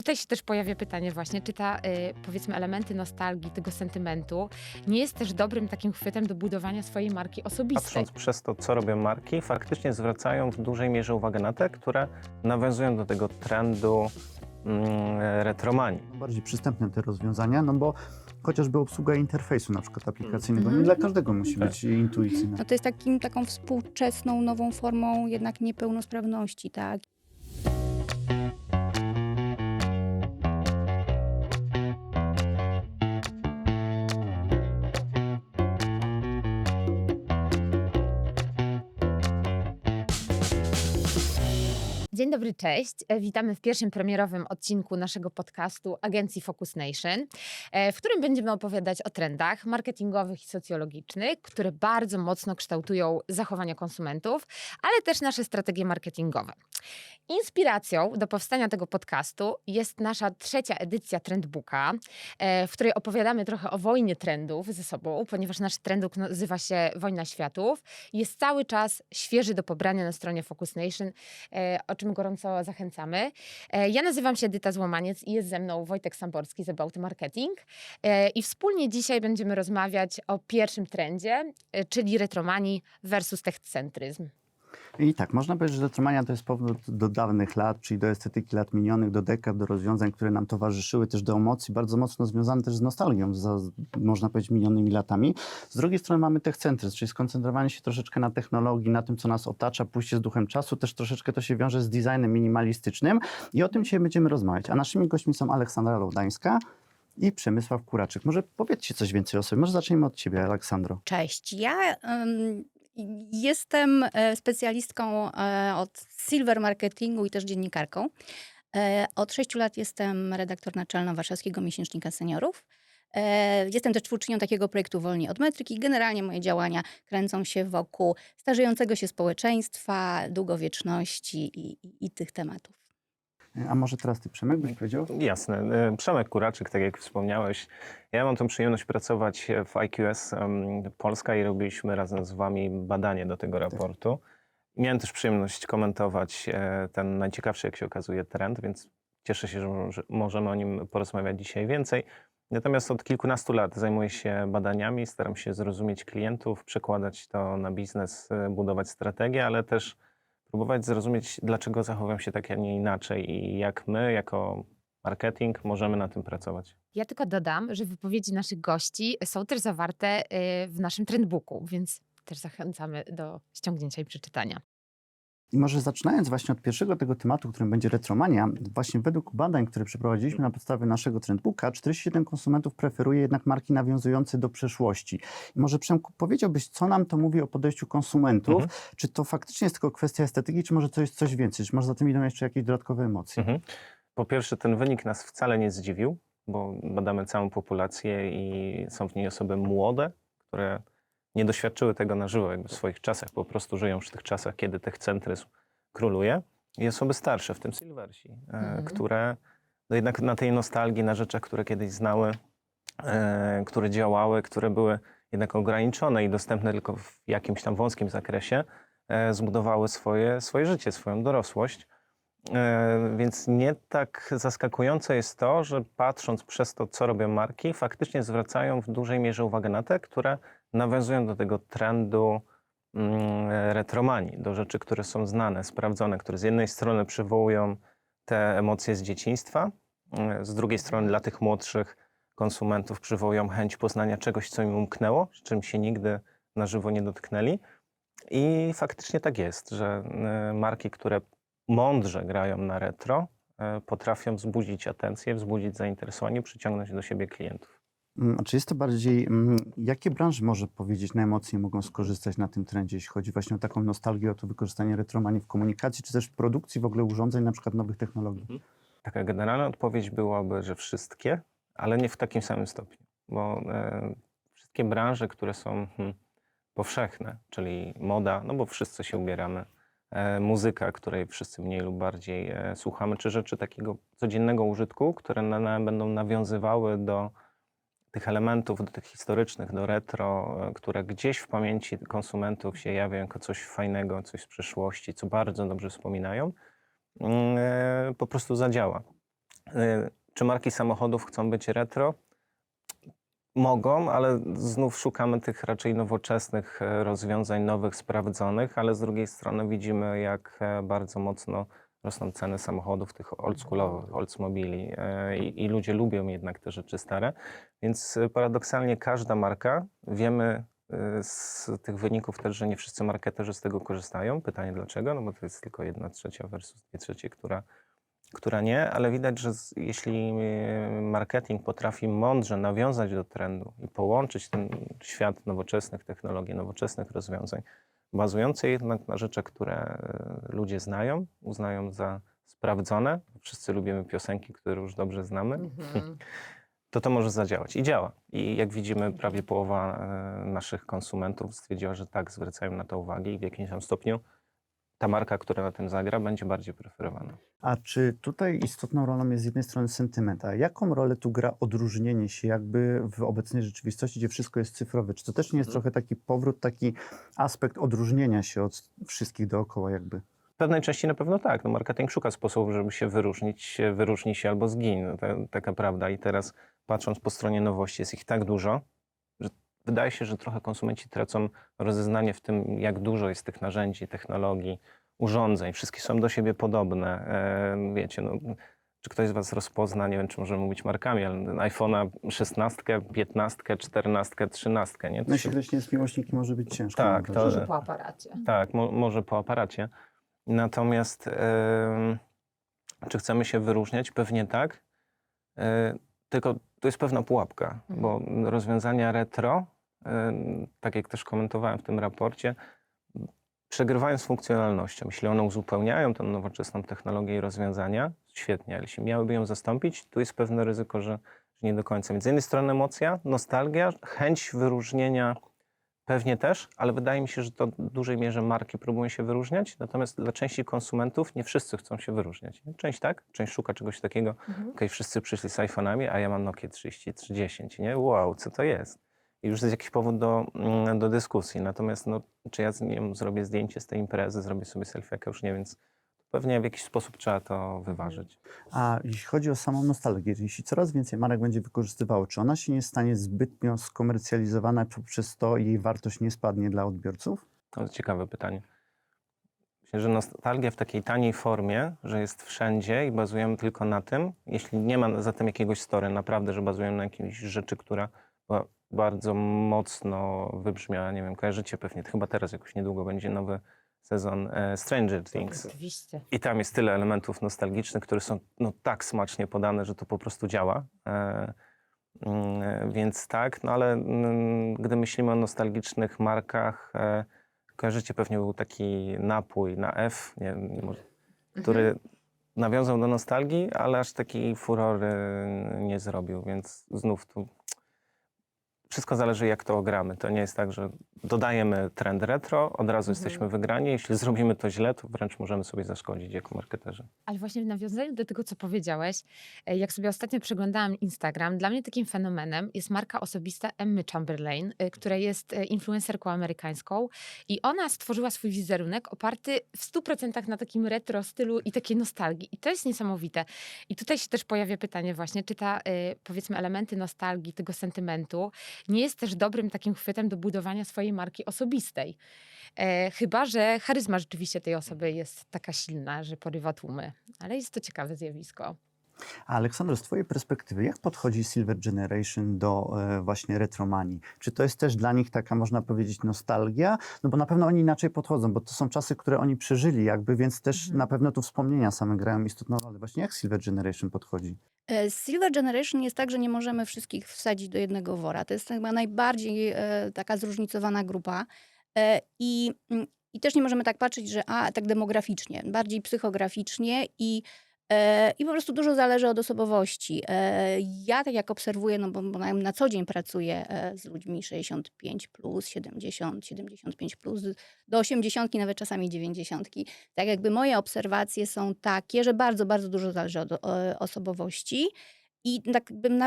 tutaj się też pojawia pytanie właśnie, czy powiedzmy elementy nostalgii, tego sentymentu nie jest też dobrym takim chwytem do budowania swojej marki osobistej. Patrząc przez to, co robią marki, faktycznie zwracają w dużej mierze uwagę na te, które nawiązują do tego trendu retromanii. Bardziej przystępne te rozwiązania, no bo chociażby obsługa interfejsu na przykład aplikacyjnego nie dla każdego musi być intuicyjna. No to jest taką współczesną, nową formą jednak niepełnosprawności, tak? Dzień dobry, cześć. Witamy w pierwszym premierowym odcinku naszego podcastu agencji Focus Nation, w którym będziemy opowiadać o trendach marketingowych i socjologicznych, które bardzo mocno kształtują zachowania konsumentów, ale też nasze strategie marketingowe. Inspiracją do powstania tego podcastu jest nasza 3. edycja Trendbooka, w której opowiadamy trochę o wojnie trendów ze sobą, ponieważ nasz trendbook nazywa się Wojna Światów. Jest cały czas świeży do pobrania na stronie Focus Nation, o czym gorąco zachęcamy. Ja nazywam się Edyta Złomaniec i jest ze mną Wojtek Samborski z About Marketing. I wspólnie dzisiaj będziemy rozmawiać o pierwszym trendzie, czyli retromanii versus techcentryzm. I tak, można powiedzieć, że retromania to jest powrót do dawnych lat, czyli do estetyki lat minionych, do dekad, do rozwiązań, które nam towarzyszyły, też do emocji, bardzo mocno związane też z nostalgią, można powiedzieć, minionymi latami. Z drugiej strony mamy techcentryzm, czyli skoncentrowanie się troszeczkę na technologii, na tym, co nas otacza, pójście z duchem czasu, też troszeczkę to się wiąże z designem minimalistycznym i o tym dzisiaj będziemy rozmawiać. A naszymi gośćmi są Aleksandra Lowdańska i Przemysław Kuraczyk. Może powiedzcie coś więcej o sobie. Może zacznijmy od ciebie, Aleksandro. Cześć, ja jestem specjalistką od silver marketingu i też dziennikarką. Od 6 lat jestem redaktor naczelną warszawskiego miesięcznika seniorów. Jestem też twórczynią takiego projektu Wolni od metryki. Generalnie moje działania kręcą się wokół starzejącego się społeczeństwa, długowieczności i tych tematów. A może teraz ty, Przemek, byś powiedział? Jasne. Przemek Kuraczyk, tak jak wspomniałeś. Ja mam tą przyjemność pracować w IQS Polska i robiliśmy razem z wami badanie do tego raportu. Miałem też przyjemność komentować ten najciekawszy, jak się okazuje, trend, więc cieszę się, że możemy o nim porozmawiać dzisiaj więcej. Natomiast od kilkunastu lat zajmuję się badaniami, staram się zrozumieć klientów, przekładać to na biznes, budować strategię, ale też próbować zrozumieć, dlaczego zachowują się tak, a nie inaczej i jak my, jako marketing, możemy na tym pracować. Ja tylko dodam, że wypowiedzi naszych gości są też zawarte w naszym trendbooku, więc też zachęcamy do ściągnięcia i przeczytania. I może zaczynając właśnie od pierwszego tego tematu, którym będzie retromania, właśnie według badań, które przeprowadziliśmy na podstawie naszego trendbooka, 47% konsumentów preferuje jednak marki nawiązujące do przeszłości. I może Przemku, powiedziałbyś, co nam to mówi o podejściu konsumentów? Czy to faktycznie jest tylko kwestia estetyki, czy może to jest coś więcej? Czy może za tym idą jeszcze jakieś dodatkowe emocje? Po pierwsze, ten wynik nas wcale nie zdziwił, bo badamy całą populację i są w niej osoby młode, które nie doświadczyły tego na żywo jakby w swoich czasach, po prostu żyją w tych czasach, kiedy techcentryzm króluje. I osoby starsze, w tym silversi, które no jednak na tej nostalgii, na rzeczach, które kiedyś znały, które działały, które były jednak ograniczone i dostępne tylko w jakimś tam wąskim zakresie, zbudowały swoje życie, swoją dorosłość. Więc nie tak zaskakujące jest to, że patrząc przez to, co robią marki, faktycznie zwracają w dużej mierze uwagę na te, które nawiązują do tego trendu retromanii, do rzeczy, które są znane, sprawdzone, które z jednej strony przywołują te emocje z dzieciństwa, z drugiej strony dla tych młodszych konsumentów przywołują chęć poznania czegoś, co im umknęło, z czym się nigdy na żywo nie dotknęli. I faktycznie tak jest, że marki, które mądrze grają na retro, potrafią wzbudzić atencję, wzbudzić zainteresowanie, przyciągnąć do siebie klientów. A czy jest to bardziej, jakie branże, może powiedzieć, na emocje mogą skorzystać na tym trendzie, jeśli chodzi właśnie o taką nostalgię, o to wykorzystanie retromanii w komunikacji, czy też w produkcji w ogóle urządzeń, na przykład nowych technologii? Taka generalna odpowiedź byłaby, że wszystkie, ale nie w takim samym stopniu, bo wszystkie branże, które są powszechne, czyli moda, no bo wszyscy się ubieramy, muzyka, której wszyscy mniej lub bardziej słuchamy, czy rzeczy takiego codziennego użytku, które będą nawiązywały do tych elementów, do tych historycznych, do retro, które gdzieś w pamięci konsumentów się jawią jako coś fajnego, coś z przeszłości, co bardzo dobrze wspominają, po prostu zadziała. Czy marki samochodów chcą być retro? Mogą, ale znów szukamy tych raczej nowoczesnych rozwiązań, nowych, sprawdzonych, ale z drugiej strony widzimy, jak bardzo mocno rosną ceny samochodów, tych oldschoolowych, Oldsmobili i ludzie lubią jednak te rzeczy stare, więc paradoksalnie każda marka, wiemy z tych wyników też, że nie wszyscy marketerzy z tego korzystają. Pytanie dlaczego? No bo to jest tylko 1/3 versus 2/3, która nie, ale widać, że jeśli marketing potrafi mądrze nawiązać do trendu i połączyć ten świat nowoczesnych technologii, nowoczesnych rozwiązań, bazujące jednak na rzeczach, które ludzie znają, uznają za sprawdzone, wszyscy lubimy piosenki, które już dobrze znamy, Mhm. to może zadziałać. I działa. I jak widzimy, prawie połowa naszych konsumentów stwierdziła, że tak, zwracają na to uwagę i w jakimś tam stopniu ta marka, która na tym zagra, będzie bardziej preferowana. A czy tutaj istotną rolą jest z jednej strony sentyment, a jaką rolę tu gra odróżnienie się jakby w obecnej rzeczywistości, gdzie wszystko jest cyfrowe? Czy to też nie jest trochę taki powrót, taki aspekt odróżnienia się od wszystkich dookoła jakby? W pewnej części na pewno tak. No marketing szuka sposobów, żeby się wyróżnić, wyróżni się albo zgiń. No taka prawda. I teraz patrząc po stronie nowości, jest ich tak dużo, że wydaje się, że trochę konsumenci tracą rozeznanie w tym, jak dużo jest tych narzędzi, technologii, urządzeń. Wszystkie są do siebie podobne. Wiecie, no, czy ktoś z was rozpozna, nie wiem, czy możemy mówić markami, ale iPhone'a 16, 15, 14, 13, nie? To No się- jeśli ktoś nie jest miłośnikiem, może być ciężko. Tak, mam to- wrażenie. Może po aparacie. Tak, może po aparacie. Natomiast czy chcemy się wyróżniać? Pewnie tak. Tylko to jest pewna pułapka, bo rozwiązania retro, tak jak też komentowałem w tym raporcie, przegrywają z funkcjonalnością. Jeśli one uzupełniają tę nowoczesną technologię i rozwiązania, świetnie, ale jeśli miałyby ją zastąpić, tu jest pewne ryzyko, że nie do końca. Więc z jednej strony emocja, nostalgia, chęć wyróżnienia pewnie też, ale wydaje mi się, że to w dużej mierze marki próbują się wyróżniać, natomiast dla części konsumentów nie wszyscy chcą się wyróżniać. Nie? Część tak, część szuka czegoś takiego, okej, wszyscy przyszli z iPhone'ami, a ja mam Nokia 3310, nie? Wow, co to jest? I już jest jakiś powód do dyskusji. Natomiast no, czy ja z nią zrobię zdjęcie z tej imprezy, zrobię sobie selfie, jak już nie, więc pewnie w jakiś sposób trzeba to wyważyć. A jeśli chodzi o samą nostalgię, jeśli coraz więcej marek będzie wykorzystywało, czy ona się nie stanie zbytnio skomercjalizowana, przez to jej wartość nie spadnie dla odbiorców? To jest ciekawe pytanie. Myślę, że nostalgia w takiej taniej formie, że jest wszędzie i bazujemy tylko na tym, jeśli nie ma za tym jakiegoś story, naprawdę, że bazujemy na jakiejś rzeczy, która była bardzo mocno wybrzmiała, nie wiem, kojarzycie pewnie, chyba teraz jakoś niedługo będzie nowy sezon Stranger Things. Oczywiście. I tam jest tyle elementów nostalgicznych, które są no, tak smacznie podane, że to po prostu działa. Więc tak, no ale gdy myślimy o nostalgicznych markach, kojarzycie pewnie był taki napój na F, nie może, który nawiązał do nostalgii, ale aż takiej furory nie zrobił, więc znów tu wszystko zależy, jak to ogramy. To nie jest tak, że dodajemy trend retro, od razu jesteśmy wygrani. Jeśli zrobimy to źle, to wręcz możemy sobie zaszkodzić jako marketerzy. Ale właśnie w nawiązaniu do tego, co powiedziałeś, jak sobie ostatnio przeglądałam Instagram, dla mnie takim fenomenem jest marka osobista Emmy Chamberlain, która jest influencerką amerykańską i ona stworzyła swój wizerunek oparty w 100% na takim retro stylu i takiej nostalgii. I to jest niesamowite. I tutaj się też pojawia pytanie właśnie, czy ta, powiedzmy, elementy nostalgii, tego sentymentu nie jest też dobrym takim chwytem do budowania swojej marki osobistej. Chyba że charyzma rzeczywiście tej osoby jest taka silna, że porywa tłumy. Ale jest to ciekawe zjawisko. A Aleksandro, z twojej perspektywy, jak podchodzi Silver Generation do właśnie retromanii? Czy to jest też dla nich taka, można powiedzieć, nostalgia? No bo na pewno oni inaczej podchodzą, bo to są czasy, które oni przeżyli jakby, więc też na pewno tu wspomnienia same grają istotną rolę. Właśnie jak Silver Generation podchodzi? Silver Generation jest tak, że nie możemy wszystkich wsadzić do jednego wora. To jest chyba najbardziej taka zróżnicowana grupa. I też nie możemy tak patrzeć, że tak demograficznie, bardziej psychograficznie i po prostu dużo zależy od osobowości. Ja tak jak obserwuję, no bo na co dzień pracuję z ludźmi 65 plus, 70, 75 plus, do 80, nawet czasami 90. Tak jakby moje obserwacje są takie, że bardzo, bardzo dużo zależy od osobowości. I tak bym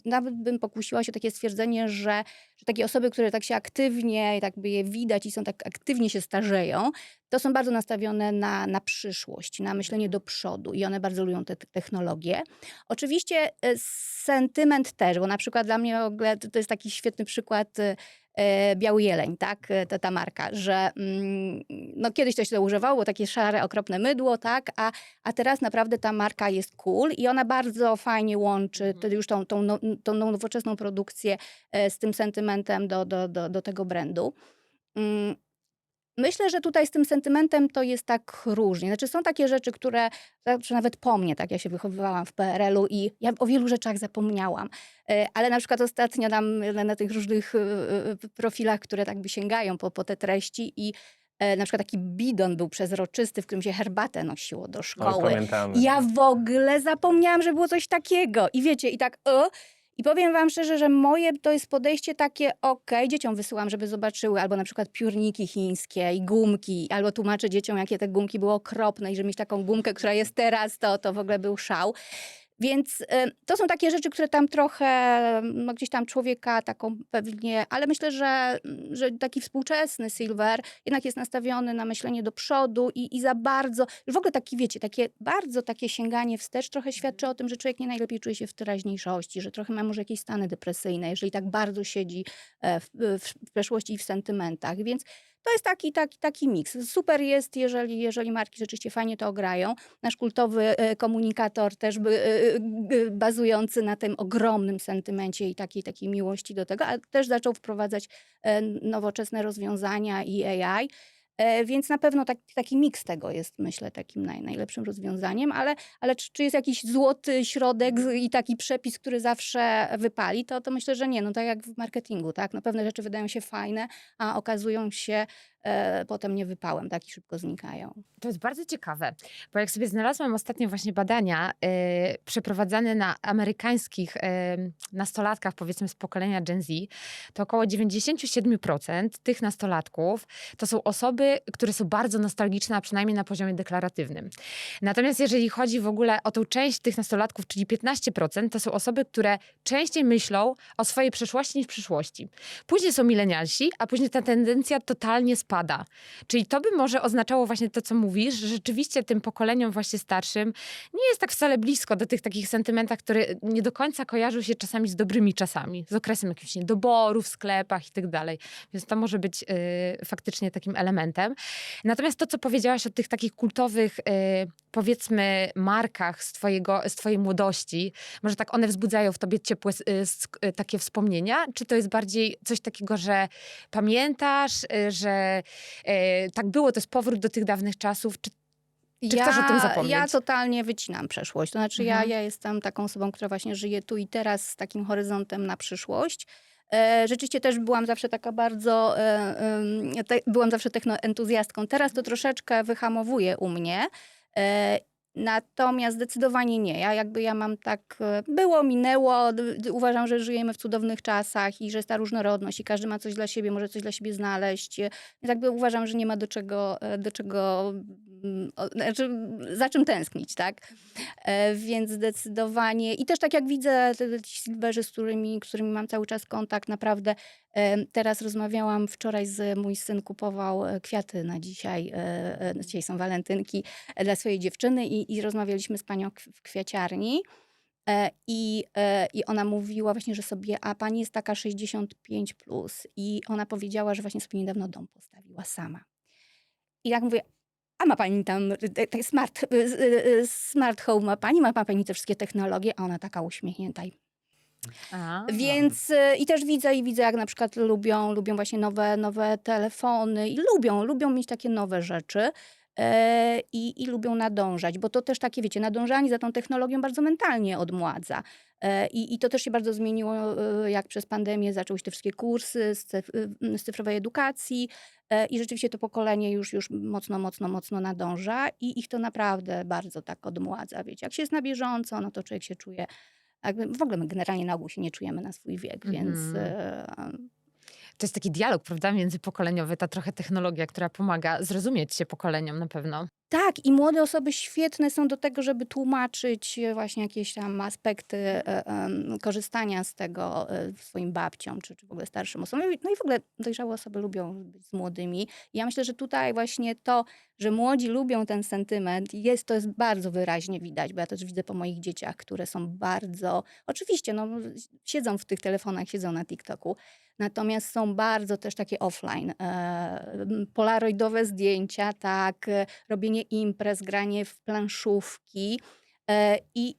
nawet bym pokusiła się o takie stwierdzenie, że takie osoby, które tak się aktywnie, tak by je widać i są tak aktywnie się starzeją, to są bardzo nastawione na przyszłość, na myślenie do przodu i one bardzo lubią te technologie. Oczywiście sentyment też, bo na przykład dla mnie w ogóle to jest taki świetny przykład Biały Jeleń, tak, ta marka, że no kiedyś to się to używało, było takie szare, okropne mydło, tak, a teraz naprawdę ta marka jest cool i ona bardzo fajnie łączy już tą nowoczesną produkcję z tym sentymentem do tego brandu. Myślę, że tutaj z tym sentymentem to jest tak różnie. Znaczy są takie rzeczy, które nawet po mnie, tak, ja się wychowywałam w PRL-u i ja o wielu rzeczach zapomniałam. Ale na przykład ostatnio na tych różnych profilach, które tak by sięgają po te treści i na przykład taki bidon był przezroczysty, w którym się herbatę nosiło do Oj, szkoły. pamiętamy. I ja w ogóle zapomniałam, że było coś takiego. I wiecie, i tak i powiem wam szczerze, że moje to jest podejście takie, dzieciom wysyłam, żeby zobaczyły, albo na przykład piórniki chińskie i gumki, albo tłumaczę dzieciom, jakie te gumki były okropne i że mieć taką gumkę, która jest teraz, to w ogóle był szał. Więc to są takie rzeczy, które tam trochę gdzieś tam człowieka taką pewnie, ale myślę, że taki współczesny Silver jednak jest nastawiony na myślenie do przodu i za bardzo, w ogóle taki wiecie, bardzo takie sięganie wstecz trochę świadczy o tym, że człowiek nie najlepiej czuje się w teraźniejszości, że trochę ma może jakieś stany depresyjne, jeżeli tak bardzo siedzi w przeszłości i w sentymentach, więc to jest taki miks. Super jest, jeżeli marki rzeczywiście fajnie to ograją. Nasz kultowy komunikator też bazujący na tym ogromnym sentymencie i takiej miłości do tego, a też zaczął wprowadzać nowoczesne rozwiązania i AI. Więc na pewno taki miks tego jest, myślę, takim najlepszym rozwiązaniem, ale czy jest jakiś złoty środek i taki przepis, który zawsze wypali, to myślę, że nie. No tak jak w marketingu, tak? No pewne rzeczy wydają się fajne, a okazują się potem niewypałem, tak? I szybko znikają. To jest bardzo ciekawe, bo jak sobie znalazłam ostatnio właśnie badania przeprowadzane na amerykańskich nastolatkach, powiedzmy z pokolenia Gen Z, to około 97% tych nastolatków to są osoby, które są bardzo nostalgiczne, a przynajmniej na poziomie deklaratywnym. Natomiast jeżeli chodzi w ogóle o tą część tych nastolatków, czyli 15%, to są osoby, które częściej myślą o swojej przeszłości niż przyszłości. Później są milenialsi, a później ta tendencja totalnie spada. Czyli to by może oznaczało właśnie to, co mówisz, że rzeczywiście tym pokoleniom właśnie starszym nie jest tak wcale blisko do tych takich sentymentach, które nie do końca kojarzą się czasami z dobrymi czasami, z okresem jakimś niedoboru w sklepach i tak dalej. Więc to może być faktycznie takim elementem. Natomiast to, co powiedziałaś o tych takich kultowych, powiedzmy, markach z twojej młodości, może tak one wzbudzają w tobie ciepłe takie wspomnienia? Czy to jest bardziej coś takiego, że pamiętasz, że tak było, to jest powrót do tych dawnych czasów? Czy chcesz o tym zapomnieć? Ja totalnie wycinam przeszłość. To znaczy ja jestem taką osobą, która właśnie żyje tu i teraz z takim horyzontem na przyszłość. Rzeczywiście też byłam zawsze taka bardzo, byłam zawsze technoentuzjastką. Teraz to troszeczkę wyhamowuje u mnie. Natomiast zdecydowanie nie. Ja mam tak, było, minęło. Uważam, że żyjemy w cudownych czasach i że jest ta różnorodność i każdy ma coś dla siebie, może coś dla siebie znaleźć. Jakby uważam, że nie ma do czego znaczy, za czym tęsknić, tak? Więc zdecydowanie. I też tak jak widzę ci silverzy, z którymi mam cały czas kontakt, naprawdę teraz rozmawiałam wczoraj mój syn kupował kwiaty na dzisiaj. Dzisiaj są walentynki dla swojej dziewczyny i rozmawialiśmy z panią w kwiaciarni. I ona mówiła właśnie, że sobie, a pani jest taka 65 plus i ona powiedziała, że właśnie sobie niedawno dom postawiła sama. I jak mówię, a ma pani tam smart home, ma pani te wszystkie technologie, a ona taka uśmiechnięta. Więc i też widzę jak na przykład lubią właśnie nowe telefony i lubią mieć takie nowe rzeczy. I lubią nadążać, bo to też takie, wiecie, nadążanie za tą technologią bardzo mentalnie odmładza. I to też się bardzo zmieniło, jak przez pandemię zaczęły się te wszystkie kursy z cyfrowej edukacji i rzeczywiście to pokolenie już mocno nadąża i ich to naprawdę bardzo tak odmładza, wiecie. Jak się jest na bieżąco, no to człowiek się czuje, w ogóle my generalnie na ogół się nie czujemy na swój wiek, więc... To jest taki dialog, prawda, międzypokoleniowy, ta trochę technologia, która pomaga zrozumieć się pokoleniom na pewno. Tak, i młode osoby świetne są do tego, żeby tłumaczyć właśnie jakieś tam aspekty korzystania z tego swoim babciom, czy w ogóle starszym osobom. No i w ogóle dojrzałe osoby lubią być z młodymi. Ja myślę, że tutaj właśnie to, że młodzi lubią ten sentyment, to jest bardzo wyraźnie widać, bo ja też widzę po moich dzieciach, które są bardzo, oczywiście, no, siedzą w tych telefonach, siedzą na TikToku, natomiast są bardzo też takie offline, polaroidowe zdjęcia, tak, robienie imprez, granie w planszówki. I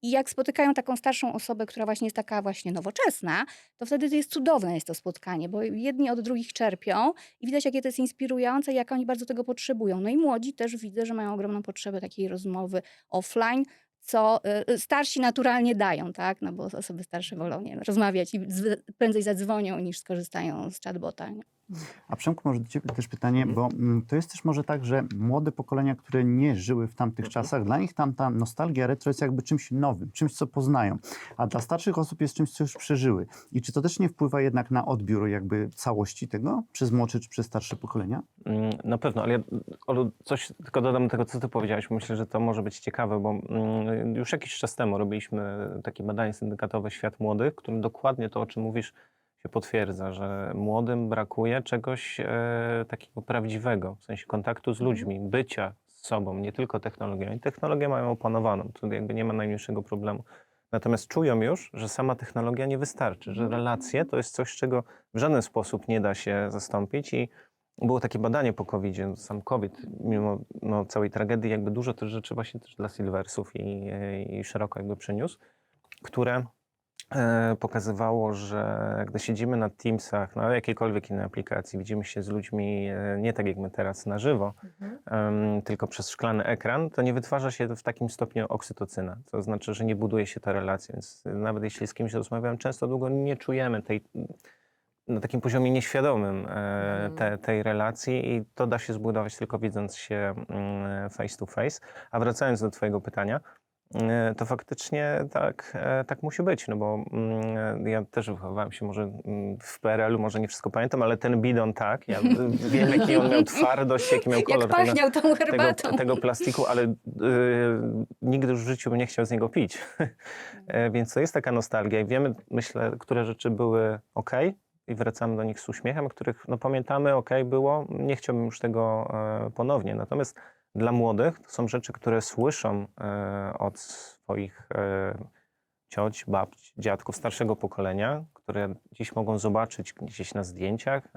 jak spotykają taką starszą osobę, która właśnie jest taka właśnie nowoczesna, to wtedy to jest cudowne jest to spotkanie, bo jedni od drugich czerpią i widać, jakie to jest inspirujące i jak oni bardzo tego potrzebują. No i młodzi też widzę, że mają ogromną potrzebę takiej rozmowy offline, co starsi naturalnie dają, tak? No bo osoby starsze wolą, nie wiem, rozmawiać i prędzej zadzwonią niż skorzystają z chatbota. Nie? A Przemku, może do ciebie też pytanie, bo to jest też może tak, że młode pokolenia, które nie żyły w tamtych czasach, dla nich tam ta nostalgia retro jest jakby czymś nowym, czymś, co poznają, a dla starszych osób jest czymś, co już przeżyły. I czy to też nie wpływa jednak na odbiór jakby całości tego przez młodsze czy przez starsze pokolenia? Na pewno, ale ja Olu, coś tylko dodam do tego, co ty powiedziałeś. Myślę, że to może być ciekawe, bo już jakiś czas temu robiliśmy takie badanie syndykatowe Świat Młodych, w którym dokładnie to, o czym mówisz, się potwierdza, że młodym brakuje czegoś takiego prawdziwego, w sensie kontaktu z ludźmi, bycia z sobą, nie tylko technologią. I technologię mają opanowaną, tu jakby nie ma najmniejszego problemu. Natomiast czują już, że sama technologia nie wystarczy, że relacje to jest coś, czego w żaden sposób nie da się zastąpić i było takie badanie po COVID-zie, sam COVID, mimo całej tragedii, jakby dużo też rzeczy właśnie też dla Silversów i szeroko jakby przyniósł, które pokazywało, że gdy siedzimy na Teamsach, na jakiejkolwiek innej aplikacji, widzimy się z ludźmi nie tak jak my teraz na żywo, tylko przez szklany ekran, to nie wytwarza się w takim stopniu oksytocyna. To znaczy, że nie buduje się ta relacja, więc nawet jeśli z kimś rozmawiam, często długo nie czujemy na takim poziomie nieświadomym tej relacji i to da się zbudować tylko widząc się face to face. A wracając do twojego pytania, to faktycznie tak musi być, no bo ja też wychowałem się może w PRL-u, może nie wszystko pamiętam, ale ten bidon tak, ja wiem jaki on miał twardość, jaki miał kolor Jak pachniał tą herbatą. tego plastiku, ale nigdy już w życiu bym nie chciał z niego pić. Więc to jest taka nostalgia i wiemy, myślę, które rzeczy były ok i wracamy do nich z uśmiechem, których pamiętamy, ok było, nie chciałbym już tego ponownie. Natomiast dla młodych to są rzeczy, które słyszą od swoich cioć, babć, dziadków starszego pokolenia, które dziś mogą zobaczyć gdzieś na zdjęciach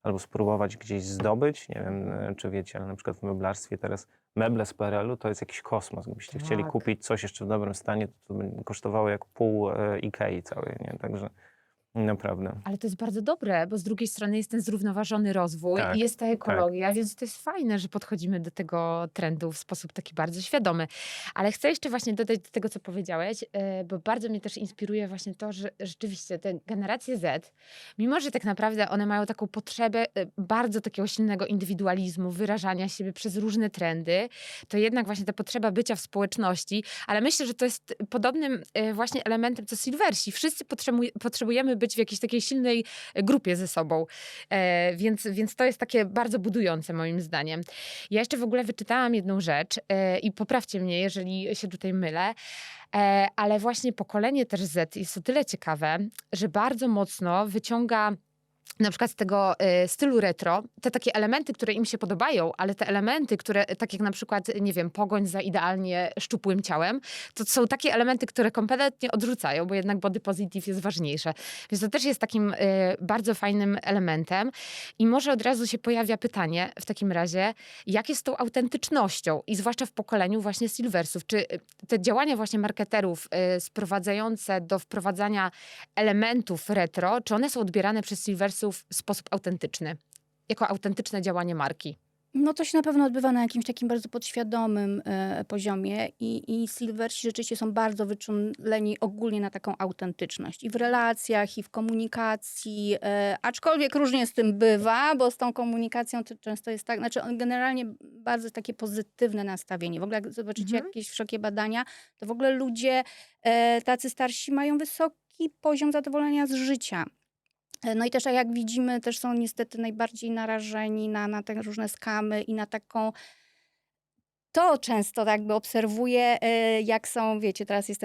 albo spróbować gdzieś zdobyć. Nie wiem, czy wiecie, ale na przykład w meblarstwie teraz meble z PRL-u to jest jakiś kosmos. Gdybyście chcieli kupić coś jeszcze w dobrym stanie, to by kosztowało jak pół Ikei całej, nie? Także naprawdę. Ale to jest bardzo dobre, bo z drugiej strony jest ten zrównoważony rozwój Tak, i jest ta ekologia, więc to jest fajne, że podchodzimy do tego trendu w sposób taki bardzo świadomy. Ale chcę jeszcze właśnie dodać do tego, co powiedziałeś, bo bardzo mnie też inspiruje właśnie to, że rzeczywiście te generacje Z, mimo że tak naprawdę one mają taką potrzebę bardzo takiego silnego indywidualizmu, wyrażania siebie przez różne trendy, to jednak właśnie ta potrzeba bycia w społeczności, ale myślę, że to jest podobnym właśnie elementem, co Silversi. Wszyscy potrzebujemy być w jakiejś takiej silnej grupie ze sobą. Więc to jest takie bardzo budujące moim zdaniem. Ja jeszcze w ogóle wyczytałam jedną rzecz i poprawcie mnie, jeżeli się tutaj mylę, ale właśnie pokolenie też Z jest o tyle ciekawe, że bardzo mocno wyciąga na przykład z tego stylu retro, te takie elementy, które im się podobają, ale te elementy, które, tak jak na przykład, nie wiem, pogoń za idealnie szczupłym ciałem, to są takie elementy, które kompletnie odrzucają, bo jednak body positive jest ważniejsze. Więc to też jest takim bardzo fajnym elementem. I może od razu się pojawia pytanie w takim razie, jak jest z tą autentycznością i zwłaszcza w pokoleniu właśnie Silversów. Czy te działania właśnie marketerów sprowadzające do wprowadzania elementów retro, czy one są odbierane przez Silversów w sposób autentyczny, jako autentyczne działanie marki? No to się na pewno odbywa na jakimś takim bardzo podświadomym poziomie i Silversi rzeczywiście są bardzo wyczuleni ogólnie na taką autentyczność i w relacjach, i w komunikacji, aczkolwiek różnie z tym bywa, bo z tą komunikacją to często jest tak, znaczy generalnie bardzo takie pozytywne nastawienie. W ogóle jak zobaczycie jakieś wszelkie badania, to w ogóle ludzie tacy starsi mają wysoki poziom zadowolenia z życia. No i też jak widzimy, też są niestety najbardziej narażeni na te różne skamy i na taką to często tak jakby obserwuję, jak są, wiecie, teraz jest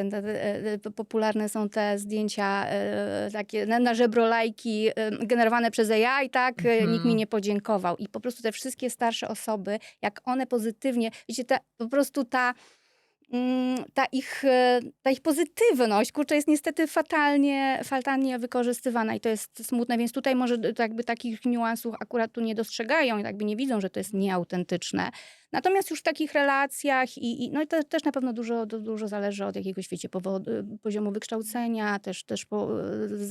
popularne są te zdjęcia takie na żebrolajki generowane przez AI, tak? Nikt mi nie podziękował. I po prostu te wszystkie starsze osoby, jak one pozytywnie, wiecie, po prostu ta ich pozytywność, kurczę, jest niestety fatalnie wykorzystywana i to jest smutne, więc tutaj może jakby takich niuansów akurat tu nie dostrzegają i jakby nie widzą, że to jest nieautentyczne. Natomiast już w takich relacjach no i to też na pewno dużo zależy od jakiegoś, wiecie, poziomu wykształcenia, też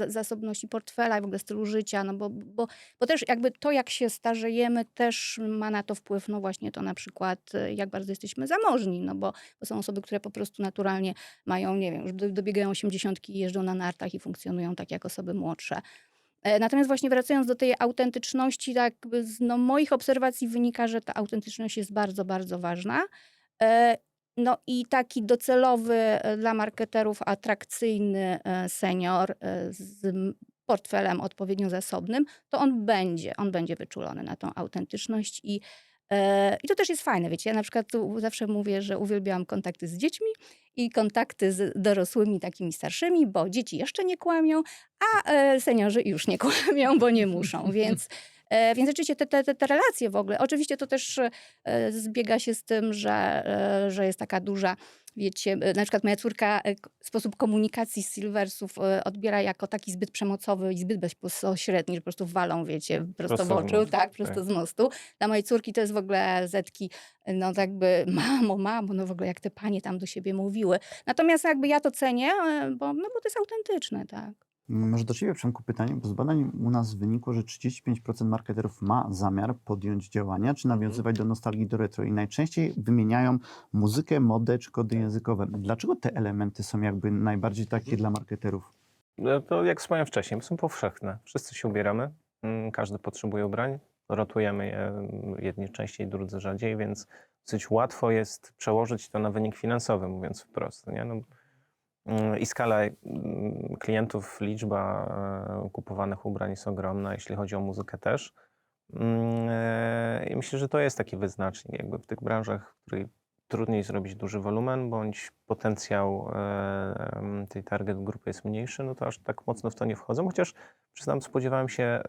zasobności portfela i w ogóle stylu życia, no bo też jakby to, jak się starzejemy, też ma na to wpływ, no właśnie to na przykład, jak bardzo jesteśmy zamożni, no bo są osoby, które po prostu naturalnie mają, nie wiem, już dobiegają 80 i jeżdżą na nartach i funkcjonują tak jak osoby młodsze. Natomiast właśnie wracając do tej autentyczności, tak jakby z moich obserwacji wynika, że ta autentyczność jest bardzo, bardzo ważna. No i taki docelowy dla marketerów atrakcyjny senior z portfelem odpowiednio zasobnym, to on będzie wyczulony na tą autentyczność i to też jest fajne, wiecie, ja na przykład zawsze mówię, że uwielbiałam kontakty z dziećmi i kontakty z dorosłymi takimi starszymi, bo dzieci jeszcze nie kłamią, a seniorzy już nie kłamią, bo nie muszą, więc rzeczywiście te relacje w ogóle, oczywiście to też zbiega się z tym, że jest taka duża, wiecie, na przykład moja córka sposób komunikacji z Silversów odbiera jako taki zbyt przemocowy i zbyt bezpośredni, że po prostu walą, wiecie, prosto w Prosto z oczu, mostu, tak, prosto tak. z mostu. Dla mojej córki to jest w ogóle zetki, no tak jakby mamo, no w ogóle jak te panie tam do siebie mówiły. Natomiast jakby ja to cenię, bo to jest autentyczne, tak. Może do ciebie, Przemku, pytanie, bo z badań u nas wynikło, że 35% marketerów ma zamiar podjąć działania, czy nawiązywać do nostalgii, do retro i najczęściej wymieniają muzykę, modę czy kody językowe. Dlaczego te elementy są jakby najbardziej takie dla marketerów? No to jak wspomniałem wcześniej, są powszechne. Wszyscy się ubieramy, każdy potrzebuje ubrań, rotujemy je, jedni częściej, drudzy rzadziej, więc dosyć łatwo jest przełożyć to na wynik finansowy, mówiąc wprost. Nie? No, i skala klientów, liczba kupowanych ubrań jest ogromna, jeśli chodzi o muzykę też. I myślę, że to jest taki wyznacznik jakby w tych branżach, w których trudniej zrobić duży wolumen, bądź potencjał tej target grupy jest mniejszy, no to aż tak mocno w to nie wchodzą, chociaż przyznam, spodziewałem się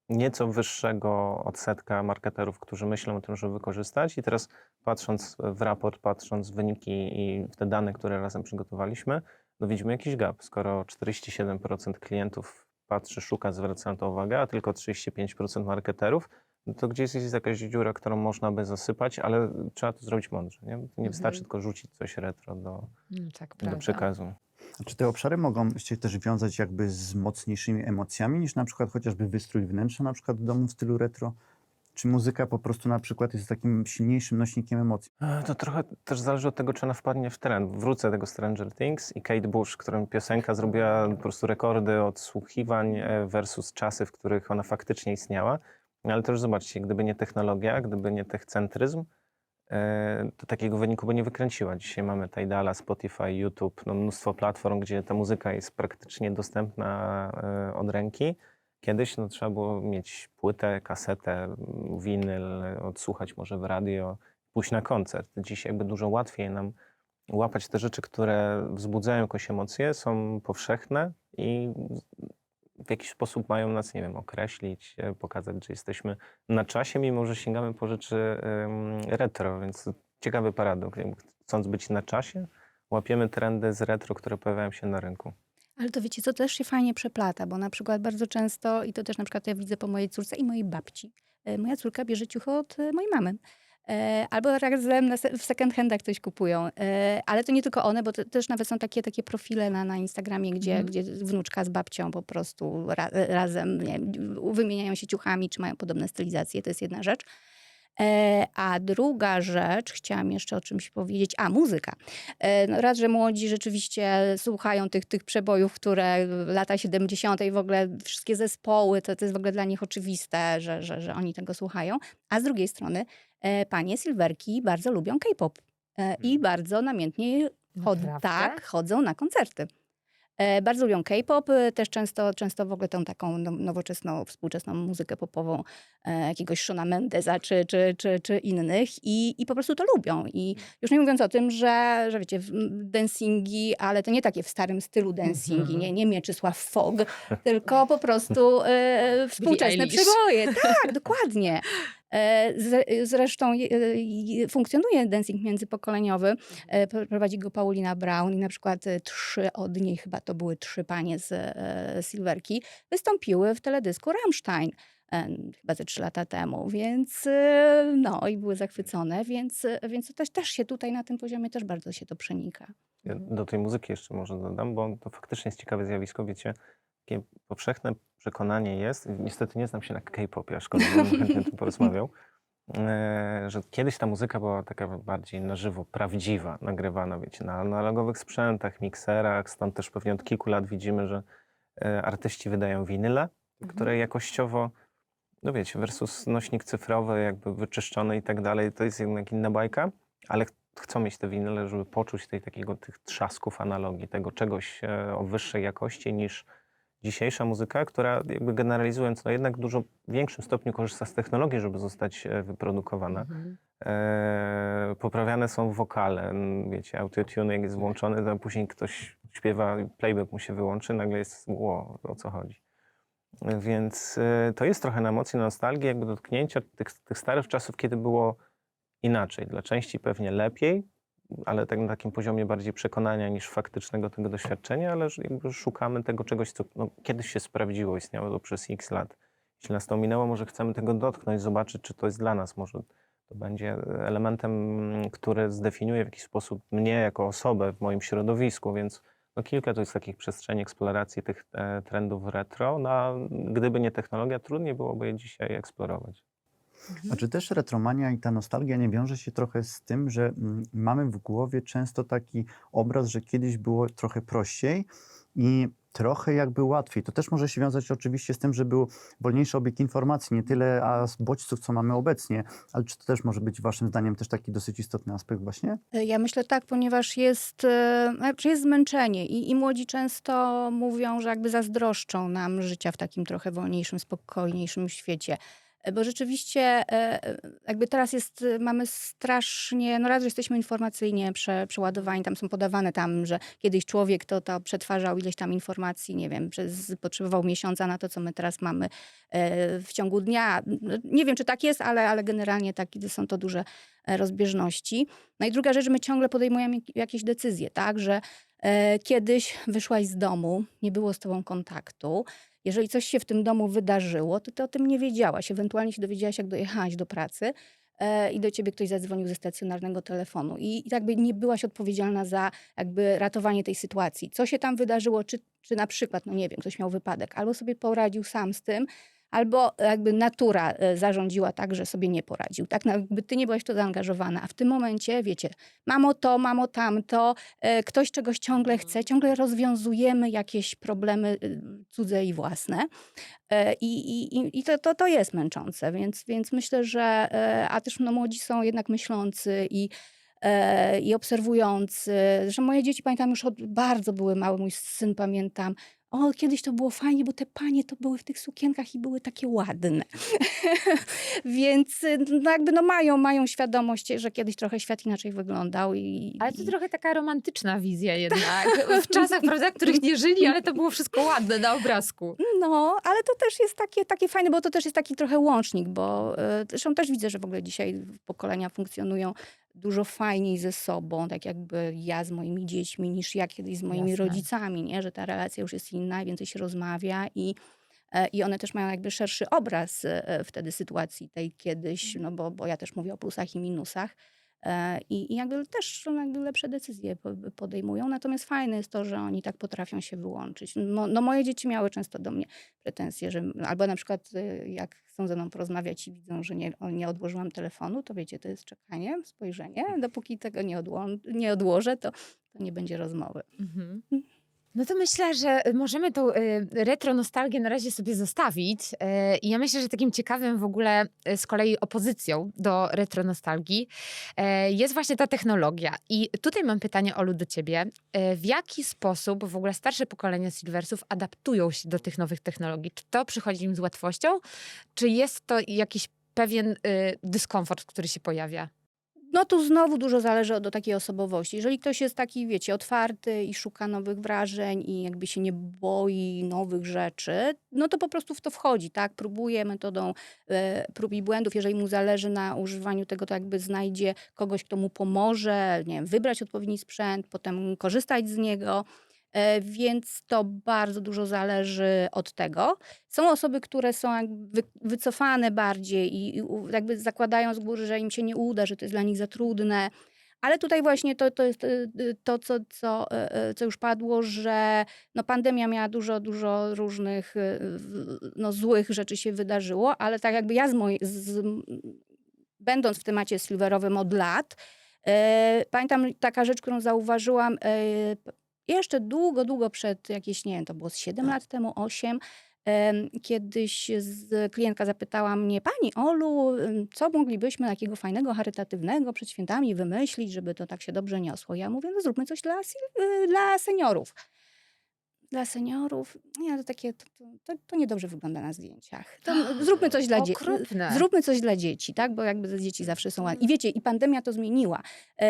nieco wyższego odsetka marketerów, którzy myślą o tym, żeby wykorzystać i teraz patrząc w raport, patrząc w wyniki i w te dane, które razem przygotowaliśmy, no widzimy jakiś gap. Skoro 47% klientów patrzy, szuka, zwraca na to uwagę, a tylko 35% marketerów, no to gdzieś jest jakaś dziura, którą można by zasypać, ale trzeba to zrobić mądrze. Nie wystarczy tylko rzucić coś retro Tak, do prawda. przekazu. Czy te obszary mogą się też wiązać jakby z mocniejszymi emocjami niż na przykład chociażby wystrój wnętrza na przykład w domu w stylu retro? Czy muzyka po prostu na przykład jest takim silniejszym nośnikiem emocji? To trochę też zależy od tego, czy ona wpadnie w trend. Wrócę do tego Stranger Things i Kate Bush, którą piosenka zrobiła po prostu rekordy odsłuchiwań versus czasy, w których ona faktycznie istniała. Ale też zobaczcie, gdyby nie technologia, gdyby nie techcentryzm, to takiego wyniku by nie wykręciła. Dzisiaj mamy Tidala, Spotify, YouTube, no mnóstwo platform, gdzie ta muzyka jest praktycznie dostępna od ręki. Kiedyś trzeba było mieć płytę, kasetę, winyl, odsłuchać może w radio, pójść na koncert. Dziś jakby dużo łatwiej nam łapać te rzeczy, które wzbudzają jakąś emocje, są powszechne i w jakiś sposób mają nas, nie wiem, określić, pokazać, że jesteśmy na czasie, mimo że sięgamy po rzeczy retro, więc ciekawy paradoks. Chcąc być na czasie, łapiemy trendy z retro, które pojawiają się na rynku. Ale to wiecie, co też się fajnie przeplata, bo na przykład bardzo często, i to też na przykład ja widzę po mojej córce i mojej babci, moja córka bierze ciuchy od mojej mamy. Albo razem w second handach coś kupują. Ale to nie tylko one, bo też nawet są takie profile na Instagramie, gdzie wnuczka z babcią po prostu razem, nie wiem, wymieniają się ciuchami, czy mają podobne stylizacje. To jest jedna rzecz. A druga rzecz, chciałam jeszcze o czymś powiedzieć, muzyka. No raz, że młodzi rzeczywiście słuchają tych przebojów, które lata 70. i w ogóle wszystkie zespoły, to jest w ogóle dla nich oczywiste, że oni tego słuchają. A z drugiej strony panie Silverki bardzo lubią K-pop i bardzo namiętnie Naprawdę? chodzą na koncerty. Bardzo lubią K-pop, też często w ogóle tą taką nowoczesną, współczesną muzykę popową jakiegoś Shona Mendesa czy innych i po prostu to lubią. I już nie mówiąc o tym, że wiecie, dancingi, ale to nie takie w starym stylu dancingi, nie Mieczysław Fogg, tylko po prostu współczesne Eilish. przeboje. Tak, dokładnie. Zresztą funkcjonuje dancing międzypokoleniowy. Prowadzi go Paulina Brown i na przykład 3 od niej, chyba to były 3 panie z Silverki, wystąpiły w teledysku Rammstein. Chyba ze 3 lata temu, więc no i były zachwycone, więc to też się tutaj na tym poziomie też bardzo się to przenika. Ja do tej muzyki jeszcze może dodam, bo to faktycznie jest ciekawe zjawisko, wiecie, takie powszechne przekonanie jest, niestety nie znam się na K-popie, a szkoda, bo bym chętnie o tym porozmawiał, że kiedyś ta muzyka była taka bardziej na żywo, prawdziwa, nagrywana, wiecie, na analogowych sprzętach, mikserach, stąd też pewnie od kilku lat widzimy, że artyści wydają winyle, które jakościowo, no wiecie, versus nośnik cyfrowy, jakby wyczyszczony i tak dalej, to jest jednak inna bajka, ale chcą mieć te winyle, żeby poczuć tych trzasków analogii, tego czegoś o wyższej jakości niż dzisiejsza muzyka, która jakby generalizując, no jednak w dużo większym stopniu korzysta z technologii, żeby zostać wyprodukowana. Poprawiane są wokale, wiecie, autotune jak jest włączony, to później ktoś śpiewa, playback mu się wyłączy, nagle jest o co chodzi. Więc to jest trochę na emocji, na nostalgii, jakby dotknięcia tych starych czasów, kiedy było inaczej. Dla części pewnie lepiej, ale tak na takim poziomie bardziej przekonania niż faktycznego tego doświadczenia, ale jakby szukamy tego czegoś, co kiedyś się sprawdziło, istniało to przez x lat. Jeśli nas to minęło, może chcemy tego dotknąć, zobaczyć, czy to jest dla nas. Może to będzie elementem, który zdefiniuje w jakiś sposób mnie jako osobę w moim środowisku, więc kilka to jest takich przestrzeni eksploracji tych trendów retro. Gdyby nie technologia, trudniej byłoby je dzisiaj eksplorować. A czy też retromania i ta nostalgia nie wiąże się trochę z tym, że mamy w głowie często taki obraz, że kiedyś było trochę prościej i trochę jakby łatwiej. To też może się wiązać oczywiście z tym, że był wolniejszy obieg informacji, nie tyle bodźców, co mamy obecnie, ale czy to też może być waszym zdaniem też taki dosyć istotny aspekt właśnie? Ja myślę tak, ponieważ jest zmęczenie i młodzi często mówią, że jakby zazdroszczą nam życia w takim trochę wolniejszym, spokojniejszym świecie. Bo rzeczywiście jakby teraz mamy strasznie, no raz, że jesteśmy informacyjnie przeładowani, tam są podawane tam, że kiedyś człowiek to przetwarzał ileś tam informacji, nie wiem, potrzebował miesiąca na to, co my teraz mamy w ciągu dnia. Nie wiem, czy tak jest, ale generalnie są to duże rozbieżności. No i druga rzecz, że my ciągle podejmujemy jakieś decyzje, tak, że kiedyś wyszłaś z domu, nie było z tobą kontaktu. Jeżeli coś się w tym domu wydarzyło, to ty o tym nie wiedziałaś. Ewentualnie się dowiedziałaś, jak dojechałaś do pracy i do ciebie ktoś zadzwonił ze stacjonarnego telefonu. I jakby nie byłaś odpowiedzialna za jakby ratowanie tej sytuacji. Co się tam wydarzyło, czy na przykład, no nie wiem, ktoś miał wypadek, albo sobie poradził sam z tym, albo jakby natura zarządziła tak, że sobie nie poradził. Tak, jakby ty nie byłaś w to zaangażowana, a w tym momencie, wiecie, mamo to, mamo tamto, ktoś czegoś ciągle chce, ciągle rozwiązujemy jakieś problemy cudze i własne. I to jest męczące, więc myślę, że a też no, młodzi są jednak myślący i obserwujący. Zresztą moje dzieci, pamiętam, już bardzo były małe, mój syn, pamiętam, kiedyś to było fajnie, bo te panie to były w tych sukienkach i były takie ładne. Więc no jakby no mają świadomość, że kiedyś trochę świat inaczej wyglądał. Ale to trochę taka romantyczna wizja jednak. W czasach, prawda, w których nie żyli, ale to było wszystko ładne na obrazku. No, ale to też jest takie fajne, bo to też jest taki trochę łącznik, bo zresztą też widzę, że w ogóle dzisiaj pokolenia funkcjonują dużo fajniej ze sobą, tak jakby ja z moimi dziećmi, niż ja kiedyś z moimi Jasne. rodzicami, nie? Że ta relacja już jest inna, więcej się rozmawia i one też mają jakby szerszy obraz wtedy sytuacji tej kiedyś, no bo ja też mówię o plusach i minusach. I jakby też jakby lepsze decyzje podejmują. Natomiast fajne jest to, że oni tak potrafią się wyłączyć. No moje dzieci miały często do mnie pretensje, że albo na przykład jak chcą ze mną porozmawiać i widzą, że nie odłożyłam telefonu, to wiecie, to jest czekanie, spojrzenie. Dopóki tego nie odłożę, to nie będzie rozmowy. Mhm. No No to myślę, że możemy tą retro nostalgię na razie sobie zostawić. I ja myślę, że takim ciekawym w ogóle z kolei opozycją do retro nostalgii jest właśnie ta technologia. I tutaj mam pytanie, Olu, do ciebie. W jaki sposób w ogóle starsze pokolenia Silversów adaptują się do tych nowych technologii? Czy to przychodzi im z łatwością, czy jest to jakiś pewien dyskomfort, który się pojawia? No tu znowu dużo zależy od takiej osobowości. Jeżeli ktoś jest taki, wiecie, otwarty i szuka nowych wrażeń i jakby się nie boi nowych rzeczy, no to po prostu w to wchodzi, tak? Próbuje metodą prób i błędów. Jeżeli mu zależy na używaniu tego, to jakby znajdzie kogoś, kto mu pomoże, nie wiem, wybrać odpowiedni sprzęt, potem korzystać z niego. Więc to bardzo dużo zależy od tego. Są osoby, które są jakby wycofane bardziej i jakby zakładają z góry, że im się nie uda, że to jest dla nich za trudne. Ale tutaj właśnie to jest to, co już padło, że no pandemia miała dużo różnych no złych rzeczy się wydarzyło, ale tak jakby ja będąc w temacie silverowym od lat, pamiętam taka rzecz, którą zauważyłam, jeszcze długo przed jakieś, nie wiem, to było z 7 lat temu, 8, kiedyś klientka zapytała mnie: Pani Olu, co moglibyśmy takiego fajnego, charytatywnego przed świętami wymyślić, żeby to tak się dobrze niosło? Ja mówię, no zróbmy coś dla seniorów. Dla seniorów? Nie, to takie, to niedobrze wygląda na zdjęciach. To zróbmy coś dla dzieci. Okropne. Zróbmy coś dla dzieci, tak? Bo jakby dzieci zawsze są ładne. I wiecie, i pandemia to zmieniła.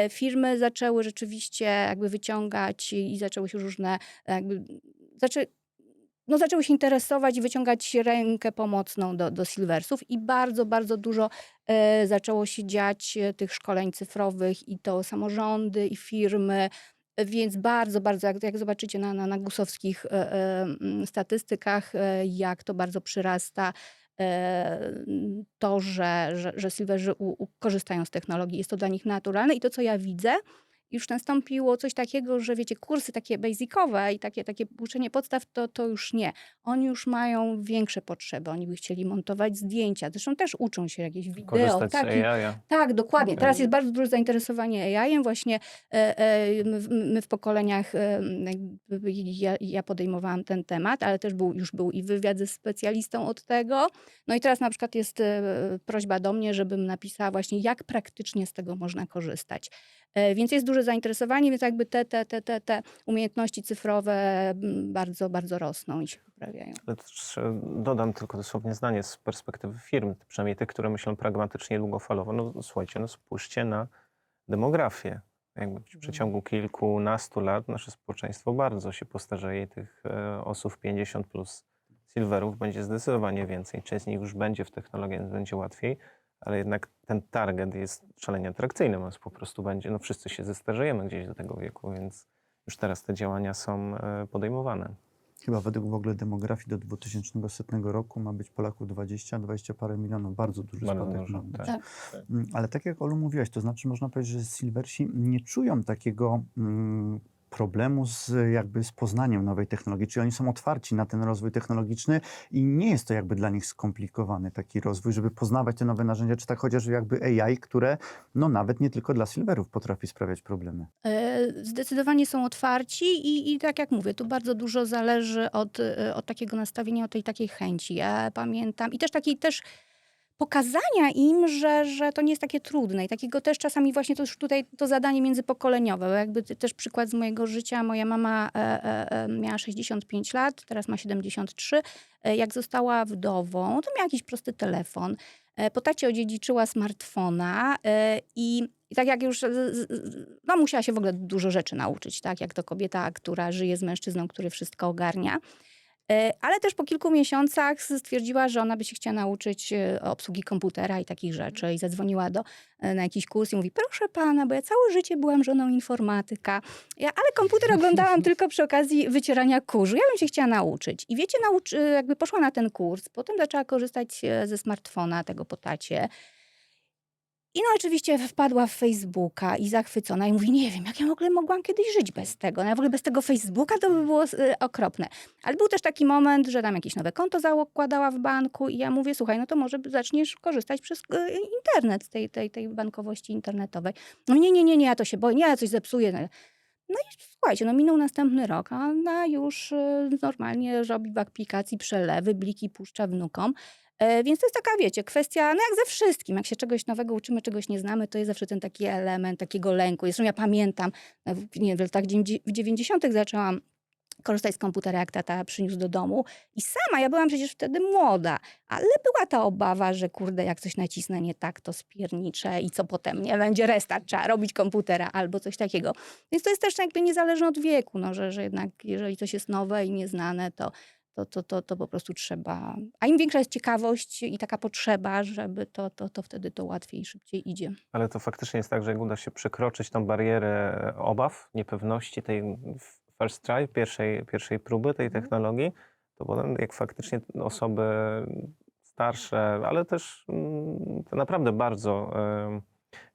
Firmy zaczęły rzeczywiście jakby wyciągać i zaczęły się różne jakby, zaczęły się interesować i wyciągać rękę pomocną do Silversów i bardzo dużo zaczęło się dziać tych szkoleń cyfrowych i to samorządy i firmy. Więc bardzo, jak zobaczycie na GUS-owskich statystykach, jak to bardzo przyrasta, to, że Silverzy korzystają z technologii. Jest to dla nich naturalne i to, co ja widzę, już nastąpiło coś takiego, że wiecie, kursy takie basicowe i takie uczenie podstaw, to już nie. Oni już mają większe potrzeby. Oni by chcieli montować zdjęcia. Zresztą też uczą się jakieś wideo. Korzystać z AI. Tak, dokładnie. Okej. Teraz jest bardzo duże zainteresowanie AI-em. Właśnie my w pokoleniach, ja podejmowałam ten temat, ale też już był i wywiad ze specjalistą od tego. No i teraz na przykład jest prośba do mnie, żebym napisała właśnie, jak praktycznie z tego można korzystać. Więc jest duże zainteresowanie, więc jakby te umiejętności cyfrowe bardzo rosną i się poprawiają. Ale też dodam tylko dosłownie zdanie z perspektywy firm, przynajmniej tych, które myślą pragmatycznie, długofalowo. No słuchajcie, no spójrzcie na demografię. Jakby w przeciągu kilkunastu lat nasze społeczeństwo bardzo się postarzeje i tych osób 50 plus silverów będzie zdecydowanie więcej. Część z nich już będzie w technologii, więc będzie łatwiej, ale jednak ten target jest szalenie atrakcyjny, więc po prostu będzie, no wszyscy się zestarzejemy gdzieś do tego wieku, więc już teraz te działania są podejmowane. Chyba według w ogóle demografii do 2100 roku ma być Polaków 20 parę milionów. Bardzo duży Bardzo spadek dużo, ma być. tak. Ale tak jak Olu mówiłaś, to znaczy można powiedzieć, że Silversi nie czują takiego problemu z poznaniem nowej technologii, czyli oni są otwarci na ten rozwój technologiczny i nie jest to jakby dla nich skomplikowany taki rozwój, żeby poznawać te nowe narzędzia, czy tak chociażby jakby AI, które no nawet nie tylko dla Silverów potrafi sprawiać problemy. Zdecydowanie są otwarci i tak jak mówię, tu bardzo dużo zależy od takiego nastawienia, od tej takiej chęci. Ja pamiętam i też pokazania im, że to nie jest takie trudne i takiego też czasami właśnie to już tutaj to zadanie międzypokoleniowe, bo jakby też przykład z mojego życia, moja mama miała 65 lat, teraz ma 73, jak została wdową, to miała jakiś prosty telefon, po tacie odziedziczyła smartfona i tak jak już, no musiała się w ogóle dużo rzeczy nauczyć, tak, jak to kobieta, która żyje z mężczyzną, który wszystko ogarnia. Ale też po kilku miesiącach stwierdziła, że ona by się chciała nauczyć obsługi komputera i takich rzeczy. I zadzwoniła na jakiś kurs i mówi: proszę pana, bo ja całe życie byłam żoną informatyka, ale komputer oglądałam tylko przy okazji wycierania kurzu. Ja bym się chciała nauczyć. I wiecie, jakby poszła na ten kurs, potem zaczęła korzystać ze smartfona tego po tacie. I no oczywiście wpadła w Facebooka i zachwycona i mówi: nie wiem, jak ja w ogóle mogłam kiedyś żyć bez tego. No, w ogóle bez tego Facebooka to by było okropne. Ale był też taki moment, że tam jakieś nowe konto zakładała w banku i ja mówię: słuchaj, no to może zaczniesz korzystać przez internet z tej bankowości internetowej. No nie, ja to się boję, nie, ja coś zepsuję. Słuchajcie, no minął następny rok, a ona już normalnie robi w aplikacji przelewy, bliki puszcza wnukom. Więc to jest taka, wiecie, kwestia, no jak ze wszystkim, jak się czegoś nowego uczymy, czegoś nie znamy, to jest zawsze ten taki element takiego lęku. Zresztą ja pamiętam, nie wiem, w latach 90. zaczęłam korzystać z komputera, jak tata przyniósł do domu. I sama, ja byłam przecież wtedy młoda, ale była ta obawa, że kurde, jak coś nacisnę nie tak, to spierniczę i co potem, nie? Będzie restart, trzeba robić komputera albo coś takiego. Więc to jest też jakby niezależne od wieku, no, że jednak jeżeli coś jest nowe i nieznane, to po prostu trzeba. A im większa jest ciekawość i taka potrzeba, żeby to wtedy to łatwiej i szybciej idzie. Ale to faktycznie jest tak, że jak uda się przekroczyć tą barierę obaw, niepewności, tej first try, pierwszej próby tej technologii, to potem jak faktycznie osoby starsze, ale też to naprawdę bardzo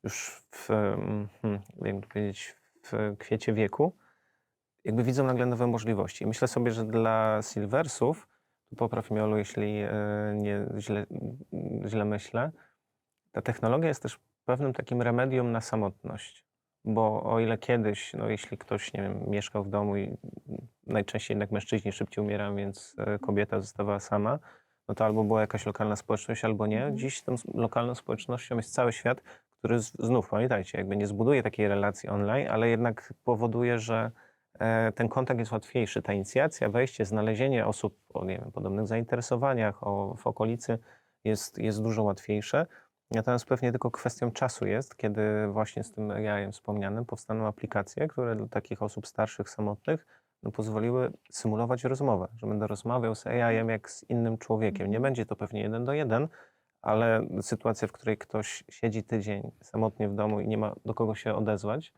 już jak to powiedzieć, w kwiecie wieku, jakby widzą nagle nowe możliwości. I myślę sobie, że dla Silversów, tu popraw mnie Olu, jeśli nie źle myślę, ta technologia jest też pewnym takim remedium na samotność. Bo o ile kiedyś, no jeśli ktoś, nie wiem, mieszkał w domu i najczęściej jednak mężczyźni szybciej umierają, więc kobieta zostawała sama, no to albo była jakaś lokalna społeczność, albo nie. Dziś tą lokalną społecznością jest cały świat, który znów, pamiętajcie, jakby nie zbuduje takiej relacji online, ale jednak powoduje, że ten kontakt jest łatwiejszy. Ta inicjacja, wejście, znalezienie osób o, nie wiem, podobnych zainteresowaniach, w okolicy jest dużo łatwiejsze. Natomiast pewnie tylko kwestią czasu jest, kiedy właśnie z tym AI-em wspomnianym powstaną aplikacje, które dla takich osób starszych, samotnych pozwoliły symulować rozmowę, że będę rozmawiał z AI-em jak z innym człowiekiem. Nie będzie to pewnie 1 do 1, ale sytuacja, w której ktoś siedzi tydzień samotnie w domu i nie ma do kogo się odezwać,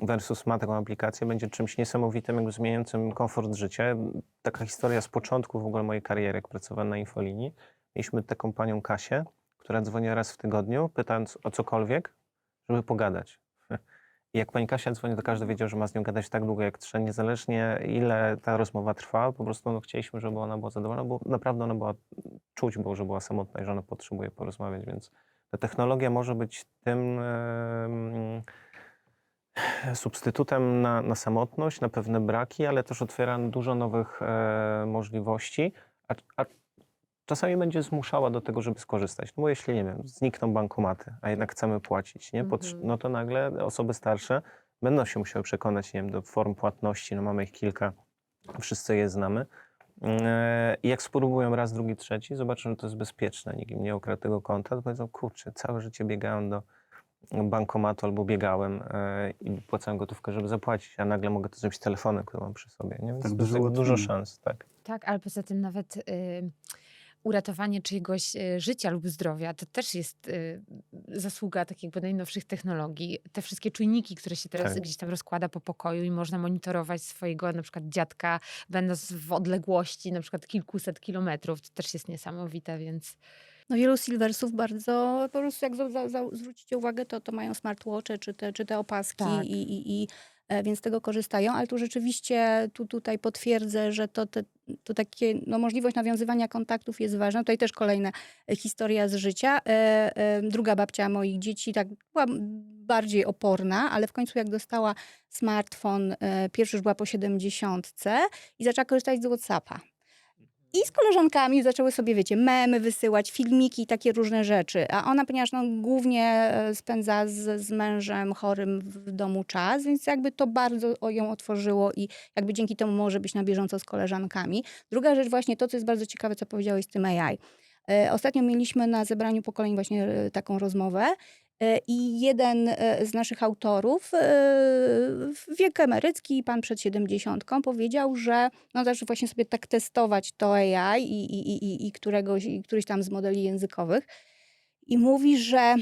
versus ma taką aplikację, będzie czymś niesamowitym, jakby zmieniającym komfort życia. Taka historia z początku w ogóle mojej kariery, jak pracowałem na infolinii. Mieliśmy taką panią Kasię, która dzwoni raz w tygodniu, pytając o cokolwiek, żeby pogadać. I jak pani Kasia dzwoni, to każdy wiedział, że ma z nią gadać tak długo, jak trzeba, niezależnie ile ta rozmowa trwa. Po prostu chcieliśmy, żeby ona była zadowolona, bo naprawdę ona była, czuć było, że była samotna i że ona potrzebuje porozmawiać, więc ta technologia może być tym substytutem na samotność, na pewne braki, ale też otwiera dużo nowych możliwości, a czasami będzie zmuszała do tego, żeby skorzystać. No bo jeśli, nie wiem, znikną bankomaty, a jednak chcemy płacić, nie? No to nagle osoby starsze będą się musiały przekonać, nie wiem, do form płatności, no mamy ich kilka, wszyscy je znamy. I jak spróbują raz, drugi, trzeci, zobaczą, że to jest bezpieczne, nikt im nie ukradł tego konta, to powiedzą, kurczę, całe życie biegałem do bankomatu albo biegałem i płacałem gotówkę, żeby zapłacić, a nagle mogę to zrobić telefonem, który mam przy sobie. Nie? Więc Tak, to jest dużo szans, tak. Tak, ale poza tym nawet uratowanie czyjegoś życia lub zdrowia to też jest zasługa tak jakby najnowszych technologii. Te wszystkie czujniki, które się teraz Tak. gdzieś tam rozkłada po pokoju i można monitorować swojego na przykład dziadka, będąc w odległości na przykład kilkuset kilometrów, to też jest niesamowite, więc... No wielu Silversów bardzo, po prostu jak zwrócicie uwagę, to mają smartwatche czy te opaski Tak. więc z tego korzystają, ale tu rzeczywiście tutaj potwierdzę, że to takie, no, możliwość nawiązywania kontaktów jest ważna. Tutaj też kolejna historia z życia. Druga babcia moich dzieci tak była bardziej oporna, ale w końcu jak dostała smartfon, pierwszy już była po 70 i zaczęła korzystać z WhatsAppa. I z koleżankami zaczęły sobie, wiecie, memy wysyłać, filmiki i takie różne rzeczy. A ona, ponieważ no, głównie spędza z mężem chorym w domu czas, więc jakby to bardzo ją otworzyło i jakby dzięki temu może być na bieżąco z koleżankami. Druga rzecz właśnie to, co jest bardzo ciekawe, co powiedziałeś z tym AI. Ostatnio mieliśmy na zebraniu pokoleń właśnie taką rozmowę. I jeden z naszych autorów, wiek emerycki, pan przed 70, powiedział, że no zaczął właśnie sobie tak testować to AI i któryś tam z modeli językowych. I mówi, że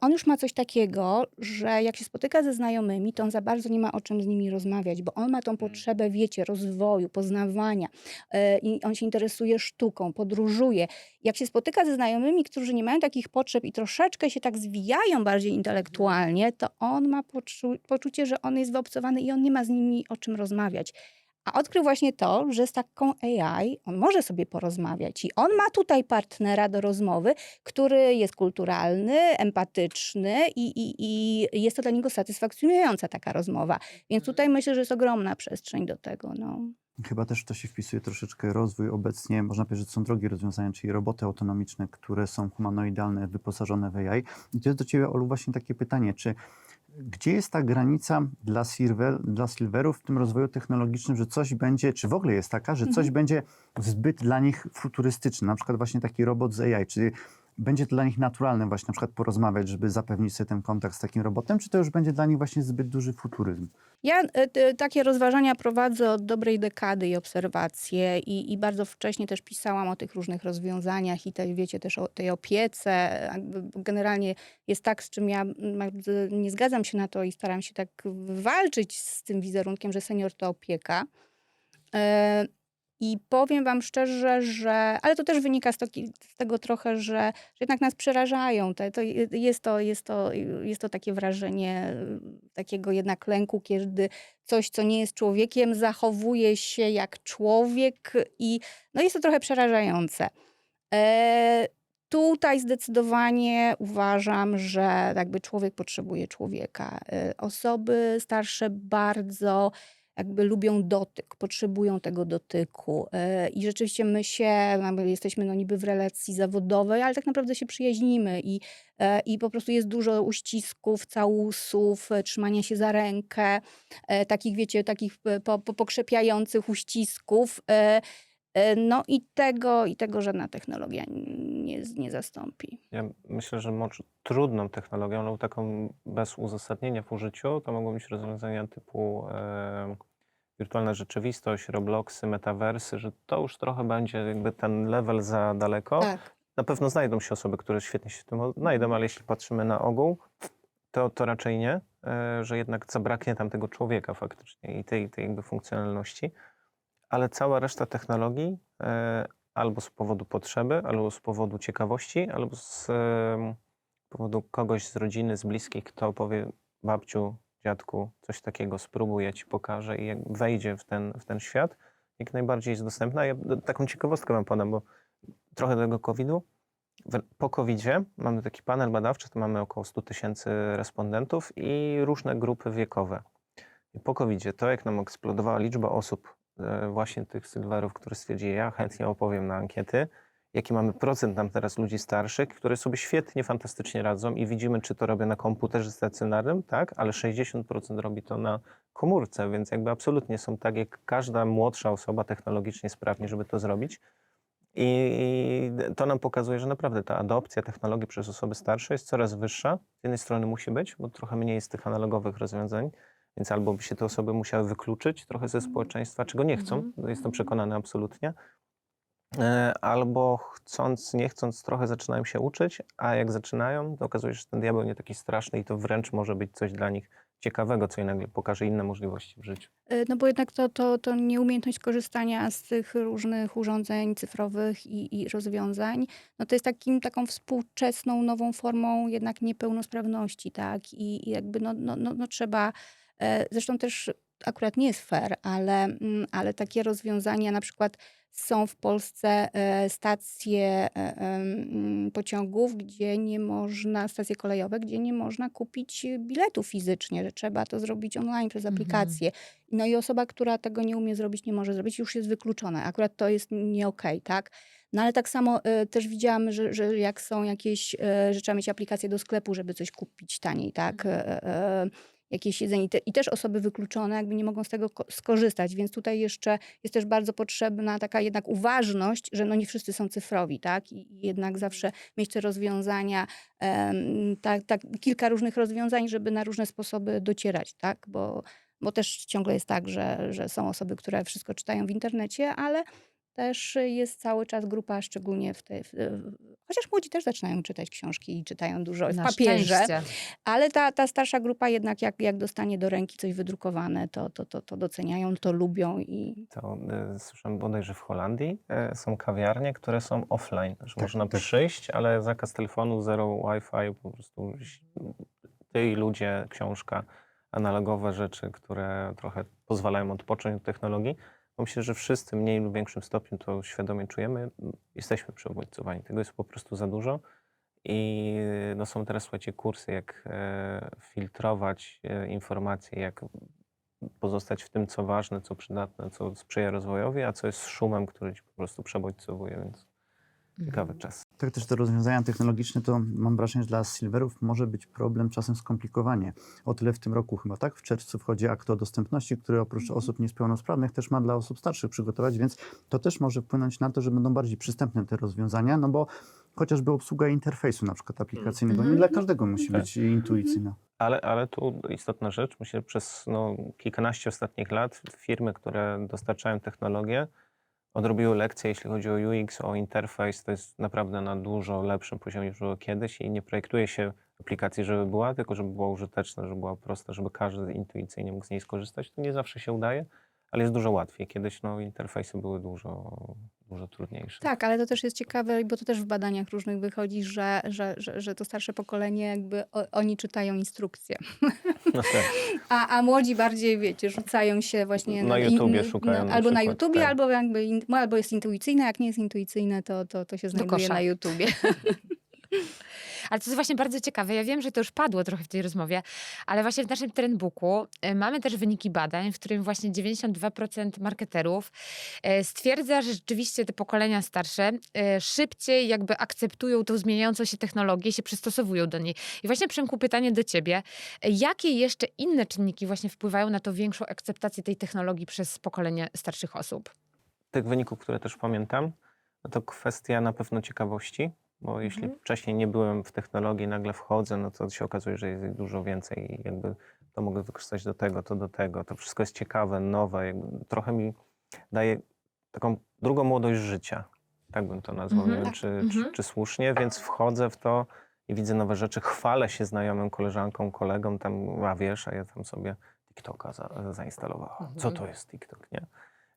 on już ma coś takiego, że jak się spotyka ze znajomymi, to on za bardzo nie ma o czym z nimi rozmawiać, bo on ma tą potrzebę, wiecie, rozwoju, poznawania. I on się interesuje sztuką, podróżuje. Jak się spotyka ze znajomymi, którzy nie mają takich potrzeb i troszeczkę się tak zwijają bardziej intelektualnie, to on ma poczucie, że on jest wyobcowany i on nie ma z nimi o czym rozmawiać. A odkrył właśnie to, że z taką AI on może sobie porozmawiać i on ma tutaj partnera do rozmowy, który jest kulturalny, empatyczny i jest to dla niego satysfakcjonująca taka rozmowa. Więc tutaj myślę, że jest ogromna przestrzeń do tego. No. Chyba też w to się wpisuje troszeczkę rozwój obecnie, można powiedzieć, że są drogie rozwiązania, czyli roboty autonomiczne, które są humanoidalne, wyposażone w AI. I to jest do Ciebie, Olu, właśnie takie pytanie, gdzie jest ta granica dla silverów w tym rozwoju technologicznym, że coś będzie, czy w ogóle jest taka, że coś będzie zbyt dla nich futurystyczne, na przykład właśnie taki robot z AI, czy będzie to dla nich naturalne właśnie na przykład porozmawiać, żeby zapewnić sobie ten kontakt z takim robotem, czy to już będzie dla nich właśnie zbyt duży futuryzm? Ja takie rozważania prowadzę od dobrej dekady i obserwacje i bardzo wcześnie też pisałam o tych różnych rozwiązaniach i wiecie też o tej opiece. Generalnie jest tak, z czym ja nie zgadzam się na to i staram się tak walczyć z tym wizerunkiem, że senior to opieka. I powiem wam szczerze, ale to też wynika z tego trochę, że jednak nas przerażają. Jest to takie wrażenie takiego jednak lęku, kiedy coś, co nie jest człowiekiem, zachowuje się jak człowiek i no jest to trochę przerażające. Tutaj zdecydowanie uważam, że jakby człowiek potrzebuje człowieka. Osoby starsze bardzo jakby lubią dotyk, potrzebują tego dotyku. I rzeczywiście my jesteśmy niby w relacji zawodowej, ale tak naprawdę się przyjaźnimy i po prostu jest dużo uścisków, całusów, trzymania się za rękę, takich wiecie, takich pokrzepiających uścisków. No i tego żadna technologia nie zastąpi. Ja myślę, że trudną technologią, lub taką bez uzasadnienia w użyciu, to mogą być rozwiązania typu wirtualna rzeczywistość, Robloxy, metaversy, że to już trochę będzie jakby ten level za daleko. Tak. Na pewno znajdą się osoby, które świetnie się w tym odnajdą, ale jeśli patrzymy na ogół, to raczej nie, że jednak zabraknie tam tego człowieka faktycznie i tej jakby funkcjonalności. Ale cała reszta technologii albo z powodu potrzeby, albo z powodu ciekawości, albo z powodu kogoś z rodziny, z bliskich, kto powie: babciu, dziadku, coś takiego spróbuj, ja ci pokażę, i jak wejdzie w ten świat, jak najbardziej jest dostępna. Ja taką ciekawostkę wam podam, bo trochę do tego COVID-u. Po COVID-zie mamy taki panel badawczy, to mamy około 100 000 respondentów i różne grupy wiekowe. I po COVID-zie to, jak nam eksplodowała liczba osób, właśnie tych silverów, które stwierdzili: ja chętnie opowiem na ankiety, jaki mamy procent tam teraz ludzi starszych, które sobie świetnie, fantastycznie radzą i widzimy, czy to robią na komputerze stacjonarnym, tak, ale 60% robi to na komórce, więc jakby absolutnie są tak, jak każda młodsza osoba technologicznie sprawnie, żeby to zrobić. I to nam pokazuje, że naprawdę ta adopcja technologii przez osoby starsze jest coraz wyższa. Z jednej strony musi być, bo trochę mniej jest tych analogowych rozwiązań, więc albo by się te osoby musiały wykluczyć trochę ze społeczeństwa, czego nie chcą, jestem przekonany absolutnie, albo chcąc, nie chcąc, trochę zaczynają się uczyć, a jak zaczynają, to okazuje się, że ten diabeł nie taki straszny i to wręcz może być coś dla nich ciekawego, co im nagle pokaże inne możliwości w życiu. No bo jednak to nieumiejętność korzystania z tych różnych urządzeń cyfrowych i rozwiązań, no to jest taką współczesną, nową formą jednak niepełnosprawności, tak? I jakby no trzeba, zresztą też akurat nie jest fair, ale takie rozwiązania, na przykład są w Polsce stacje pociągów, gdzie nie można, stacje kolejowe, gdzie nie można kupić biletu fizycznie, że trzeba to zrobić online przez aplikację. No i osoba, która tego nie umie zrobić, nie może zrobić, już jest wykluczona. Akurat to jest nie okej, tak? No ale tak samo też widziałam, że jak są jakieś, że trzeba mieć aplikację do sklepu, żeby coś kupić taniej, tak? Jakieś jedzenie. I też osoby wykluczone jakby nie mogą z tego skorzystać, więc tutaj jeszcze jest też bardzo potrzebna taka jednak uważność, że no nie wszyscy są cyfrowi, tak? I jednak zawsze mieć te rozwiązania, kilka różnych rozwiązań, żeby na różne sposoby docierać, tak? Bo też ciągle jest tak, że są osoby, które wszystko czytają w internecie, ale też jest cały czas grupa, szczególnie chociaż młodzi też zaczynają czytać książki i czytają dużo w Na papierze, szczęście. ale ta starsza grupa jednak jak dostanie do ręki coś wydrukowane, to doceniają, to lubią i To słyszałem bodajże w Holandii są kawiarnie, które są offline, że można tak. przyjść, ale zakaz telefonu, zero Wi-Fi, po prostu ty i ludzie, książka. analogowe rzeczy, które trochę pozwalają odpocząć od technologii. Bo myślę, że wszyscy w mniej lub większym stopniu to świadomie czujemy. Jesteśmy przebodźcowani. Tego jest po prostu za dużo. I no są teraz, słuchajcie, kursy, jak filtrować informacje, jak pozostać w tym, co ważne, co przydatne, co sprzyja rozwojowi, a co jest szumem, który ci po prostu przebodźcowuje, więc ciekawy czas. Tak też te rozwiązania technologiczne, to mam wrażenie, że dla silverów może być problem, czasem skomplikowanie. O tyle w tym roku chyba, tak? W czerwcu wchodzi akt o dostępności, który oprócz osób niepełnosprawnych też ma dla osób starszych przygotować, więc to też może wpłynąć na to, że będą bardziej przystępne te rozwiązania, no bo chociażby obsługa interfejsu na przykład aplikacyjnego nie dla każdego musi być intuicyjna. Ale tu istotna rzecz, myślę, że przez kilkanaście ostatnich lat firmy, które dostarczają technologię, odrobiły lekcje, jeśli chodzi o UX, o interfejs, to jest naprawdę na dużo lepszym poziomie niż było kiedyś i nie projektuje się aplikacji, żeby była, tylko żeby była użyteczna, żeby była prosta, żeby każdy intuicyjnie mógł z niej skorzystać. To nie zawsze się udaje, ale jest dużo łatwiej. Kiedyś interfejsy były dużo trudniejsze. Tak, ale to też jest ciekawe, bo to też w badaniach różnych wychodzi, że to starsze pokolenie jakby oni czytają instrukcje. No tak. A młodzi bardziej, wiecie, rzucają się właśnie Na YouTubie szukają na albo na przykład, YouTubie, tak. albo jakby albo jest intuicyjne, jak nie jest intuicyjne, to się znajduje kosza. na YouTubie. Ale to jest właśnie bardzo ciekawe. Ja wiem, że to już padło trochę w tej rozmowie, ale właśnie w naszym trendbooku mamy też wyniki badań, w którym właśnie 92% marketerów stwierdza, że rzeczywiście te pokolenia starsze szybciej jakby akceptują tą zmieniającą się technologię i się przystosowują do niej. I właśnie, Przemku, pytanie do ciebie. Jakie jeszcze inne czynniki właśnie wpływają na tą większą akceptację tej technologii przez pokolenie starszych osób? Tych wyników, które też pamiętam, no to kwestia na pewno ciekawości, bo jeśli wcześniej nie byłem w technologii, nagle wchodzę, no to się okazuje, że jest ich dużo więcej i jakby to mogę wykorzystać do tego, to do tego. To wszystko jest ciekawe, nowe, jakby trochę mi daje taką drugą młodość życia, tak bym to nazwał, nie wiem czy słusznie, więc wchodzę w to i widzę nowe rzeczy, chwalę się znajomym, koleżankom, kolegom, tam, a wiesz, a ja tam sobie TikToka zainstalowałam. Co to jest TikTok, nie?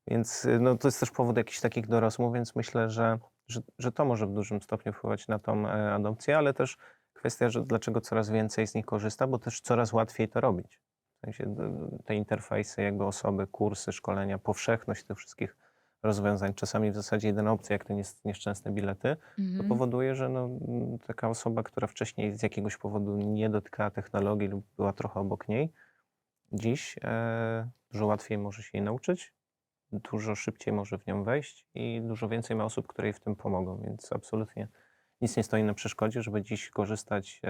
Więc no, to jest też powód jakichś takich dorosłych, więc myślę, że to może w dużym stopniu wpływać na tą adopcję, ale też kwestia, że dlaczego coraz więcej z nich korzysta, bo też coraz łatwiej to robić. W sensie te interfejsy, jakby osoby, kursy, szkolenia, powszechność tych wszystkich rozwiązań, czasami w zasadzie jedyna opcja, jak te nieszczęsne bilety, to powoduje, że taka osoba, która wcześniej z jakiegoś powodu nie dotykała technologii lub była trochę obok niej, dziś dużo łatwiej może się jej nauczyć, dużo szybciej może w nią wejść i dużo więcej ma osób, które jej w tym pomogą, więc absolutnie nic nie stoi na przeszkodzie, żeby dziś korzystać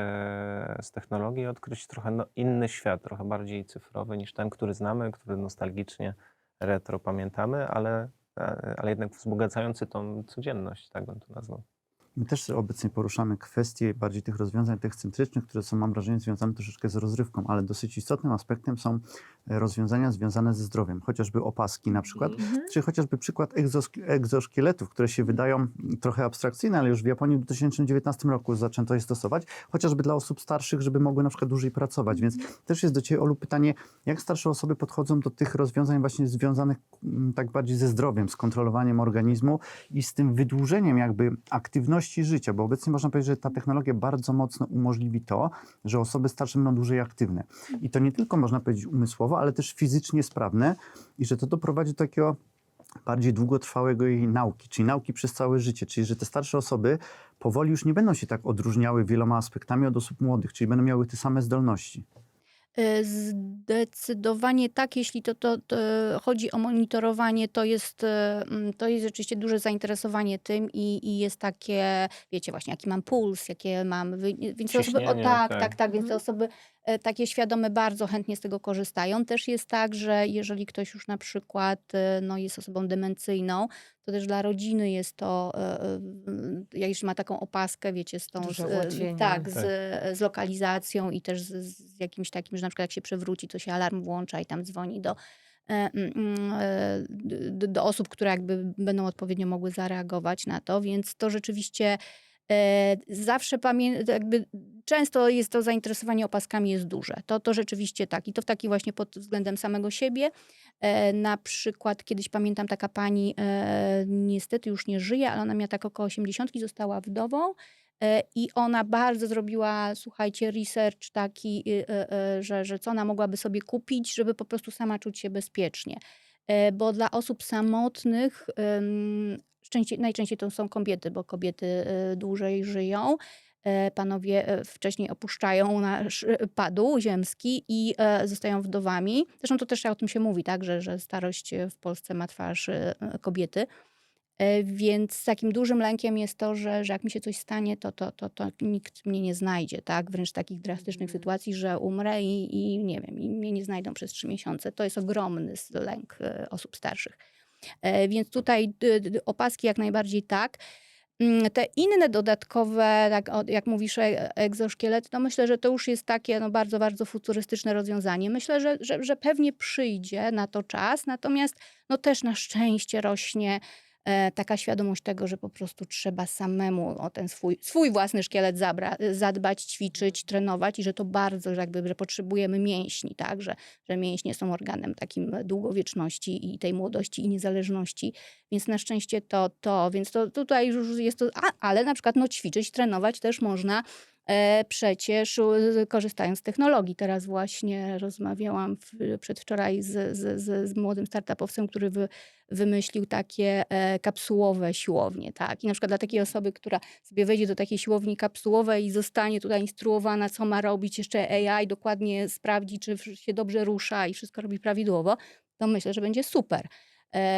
z technologii i odkryć trochę inny świat, trochę bardziej cyfrowy niż ten, który znamy, który nostalgicznie, retro pamiętamy, ale jednak wzbogacający tą codzienność, tak bym to nazwał. My też obecnie poruszamy kwestie bardziej tych rozwiązań techcentrycznych, które są, mam wrażenie, związane troszeczkę z rozrywką, ale dosyć istotnym aspektem są rozwiązania związane ze zdrowiem, chociażby opaski na przykład, czy chociażby przykład egzoszkieletów, które się wydają trochę abstrakcyjne, ale już w Japonii w 2019 roku zaczęto je stosować, chociażby dla osób starszych, żeby mogły na przykład dłużej pracować, więc też jest do ciebie, Olu, pytanie, jak starsze osoby podchodzą do tych rozwiązań właśnie związanych tak bardziej ze zdrowiem, z kontrolowaniem organizmu i z tym wydłużeniem jakby aktywności życia, bo obecnie można powiedzieć, że ta technologia bardzo mocno umożliwi to, że osoby starsze będą dłużej aktywne. I to nie tylko można powiedzieć umysłowo, ale też fizycznie sprawne i że to doprowadzi do takiego bardziej długotrwałego jej nauki, czyli nauki przez całe życie, czyli że te starsze osoby powoli już nie będą się tak odróżniały wieloma aspektami od osób młodych, czyli będą miały te same zdolności. Zdecydowanie tak, jeśli to chodzi o monitorowanie, to jest rzeczywiście duże zainteresowanie tym i jest takie, wiecie właśnie, jaki mam puls, jakie mam, więc te osoby, Ciśnienie, tak, więc te osoby takie świadome bardzo chętnie z tego korzystają. Też jest tak, że jeżeli ktoś już na przykład jest osobą demencyjną, to też dla rodziny jest to, jeśli ma taką opaskę, wiecie, z tą Duże ułatwienie. z lokalizacją i też z jakimś takim, że na przykład jak się przewróci, to się alarm włącza i tam dzwoni do osób, które jakby będą odpowiednio mogły zareagować na to, więc to rzeczywiście zawsze jakby często jest to zainteresowanie opaskami jest duże. To rzeczywiście tak. I to w taki właśnie pod względem samego siebie. Na przykład kiedyś pamiętam taka pani, niestety już nie żyje, ale ona miała tak około 80, została wdową I ona bardzo zrobiła, słuchajcie, research taki, że co ona mogłaby sobie kupić, żeby po prostu sama czuć się bezpiecznie. Bo dla osób samotnych najczęściej to są kobiety, bo kobiety dłużej żyją. Panowie wcześniej opuszczają nasz padł ziemski i zostają wdowami. Zresztą to też o tym się mówi, tak, że starość w Polsce ma twarz kobiety. Więc takim dużym lękiem jest to, że jak mi się coś stanie, to nikt mnie nie znajdzie, tak? Wręcz takich drastycznych sytuacji, że umrę i nie wiem, i mnie nie znajdą przez 3 miesiące. To jest ogromny lęk osób starszych. Więc tutaj opaski jak najbardziej tak. Te inne dodatkowe, tak jak mówisz, egzoszkielety, to myślę, że to już jest takie no, bardzo, bardzo futurystyczne rozwiązanie. Myślę, że pewnie przyjdzie na to czas, natomiast no, też na szczęście rośnie taka świadomość tego, że po prostu trzeba samemu o ten swój własny szkielet zadbać, ćwiczyć, trenować i że to bardzo, że potrzebujemy mięśni, tak? Że mięśnie są organem takim długowieczności i tej młodości i niezależności, więc na szczęście więc to tutaj już jest to, ale na przykład no, ćwiczyć, trenować też można przecież korzystając z technologii. Teraz właśnie rozmawiałam przedwczoraj z młodym startupowcem, który wymyślił takie kapsułowe siłownie. Tak? I na przykład dla takiej osoby, która sobie wejdzie do takiej siłowni kapsułowej i zostanie tutaj instruowana, co ma robić, jeszcze AI dokładnie sprawdzi, czy się dobrze rusza i wszystko robi prawidłowo, to myślę, że będzie super.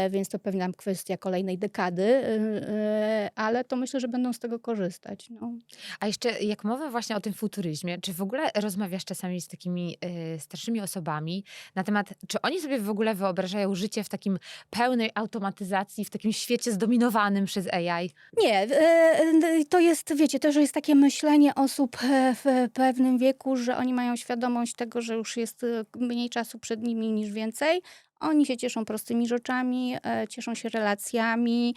Więc to pewnie kwestia kolejnej dekady, ale to myślę, że będą z tego korzystać. No. A jeszcze jak mowa właśnie o tym futuryzmie, czy w ogóle rozmawiasz czasami z takimi starszymi osobami na temat, czy oni sobie w ogóle wyobrażają życie w takim pełnej automatyzacji, w takim świecie zdominowanym przez AI? Nie, to jest, wiecie, też jest takie myślenie osób w pewnym wieku, że oni mają świadomość tego, że już jest mniej czasu przed nimi niż więcej. Oni się cieszą prostymi rzeczami, cieszą się relacjami,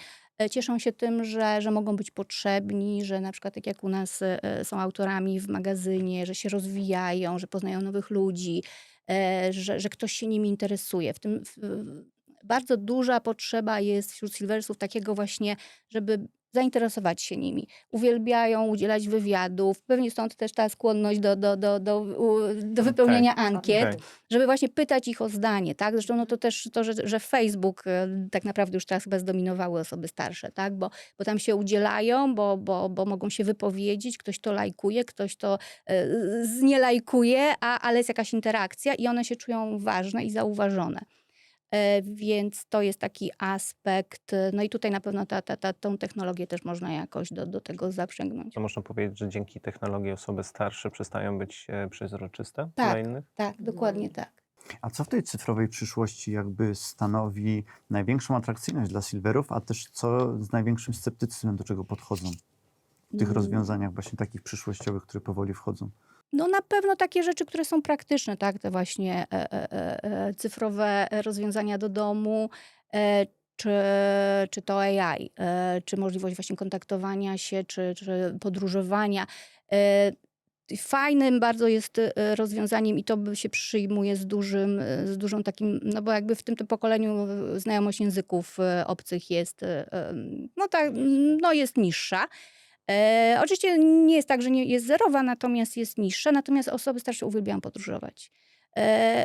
cieszą się tym, że mogą być potrzebni, że na przykład tak jak u nas są autorami w magazynie, że się rozwijają, że poznają nowych ludzi, że ktoś się nimi interesuje. Bardzo duża potrzeba jest wśród silversów takiego właśnie, żeby zainteresować się nimi. Uwielbiają udzielać wywiadów. Pewnie stąd też ta skłonność do wypełniania ankiet, Tak. żeby właśnie pytać ich o zdanie. Tak? Zresztą no to też to, że Facebook tak naprawdę już teraz chyba zdominowały osoby starsze, tak? Bo tam się udzielają, bo mogą się wypowiedzieć, ktoś to lajkuje, ktoś to znielajkuje, ale jest jakaś interakcja i one się czują ważne i zauważone. Więc to jest taki aspekt. No i tutaj na pewno tą technologię też można jakoś do tego zaprzęgnąć. To można powiedzieć, że dzięki technologii osoby starsze przestają być przezroczyste Tak. dla innych? Tak, dokładnie tak. A co w tej cyfrowej przyszłości jakby stanowi największą atrakcyjność dla silverów, a też co z największym sceptycyzmem do czego podchodzą w tych rozwiązaniach właśnie takich przyszłościowych, które powoli wchodzą? No na pewno takie rzeczy, które są praktyczne, tak? Te właśnie cyfrowe rozwiązania do domu, czy to AI, czy możliwość właśnie kontaktowania się, czy podróżowania. Fajnym bardzo jest rozwiązaniem i to się przyjmuje z dużą takim, no bo jakby w tym pokoleniu znajomość języków obcych jest, no jest niższa. Oczywiście nie jest tak, że nie jest zerowa, natomiast jest niższa, natomiast osoby starsze uwielbiają podróżować.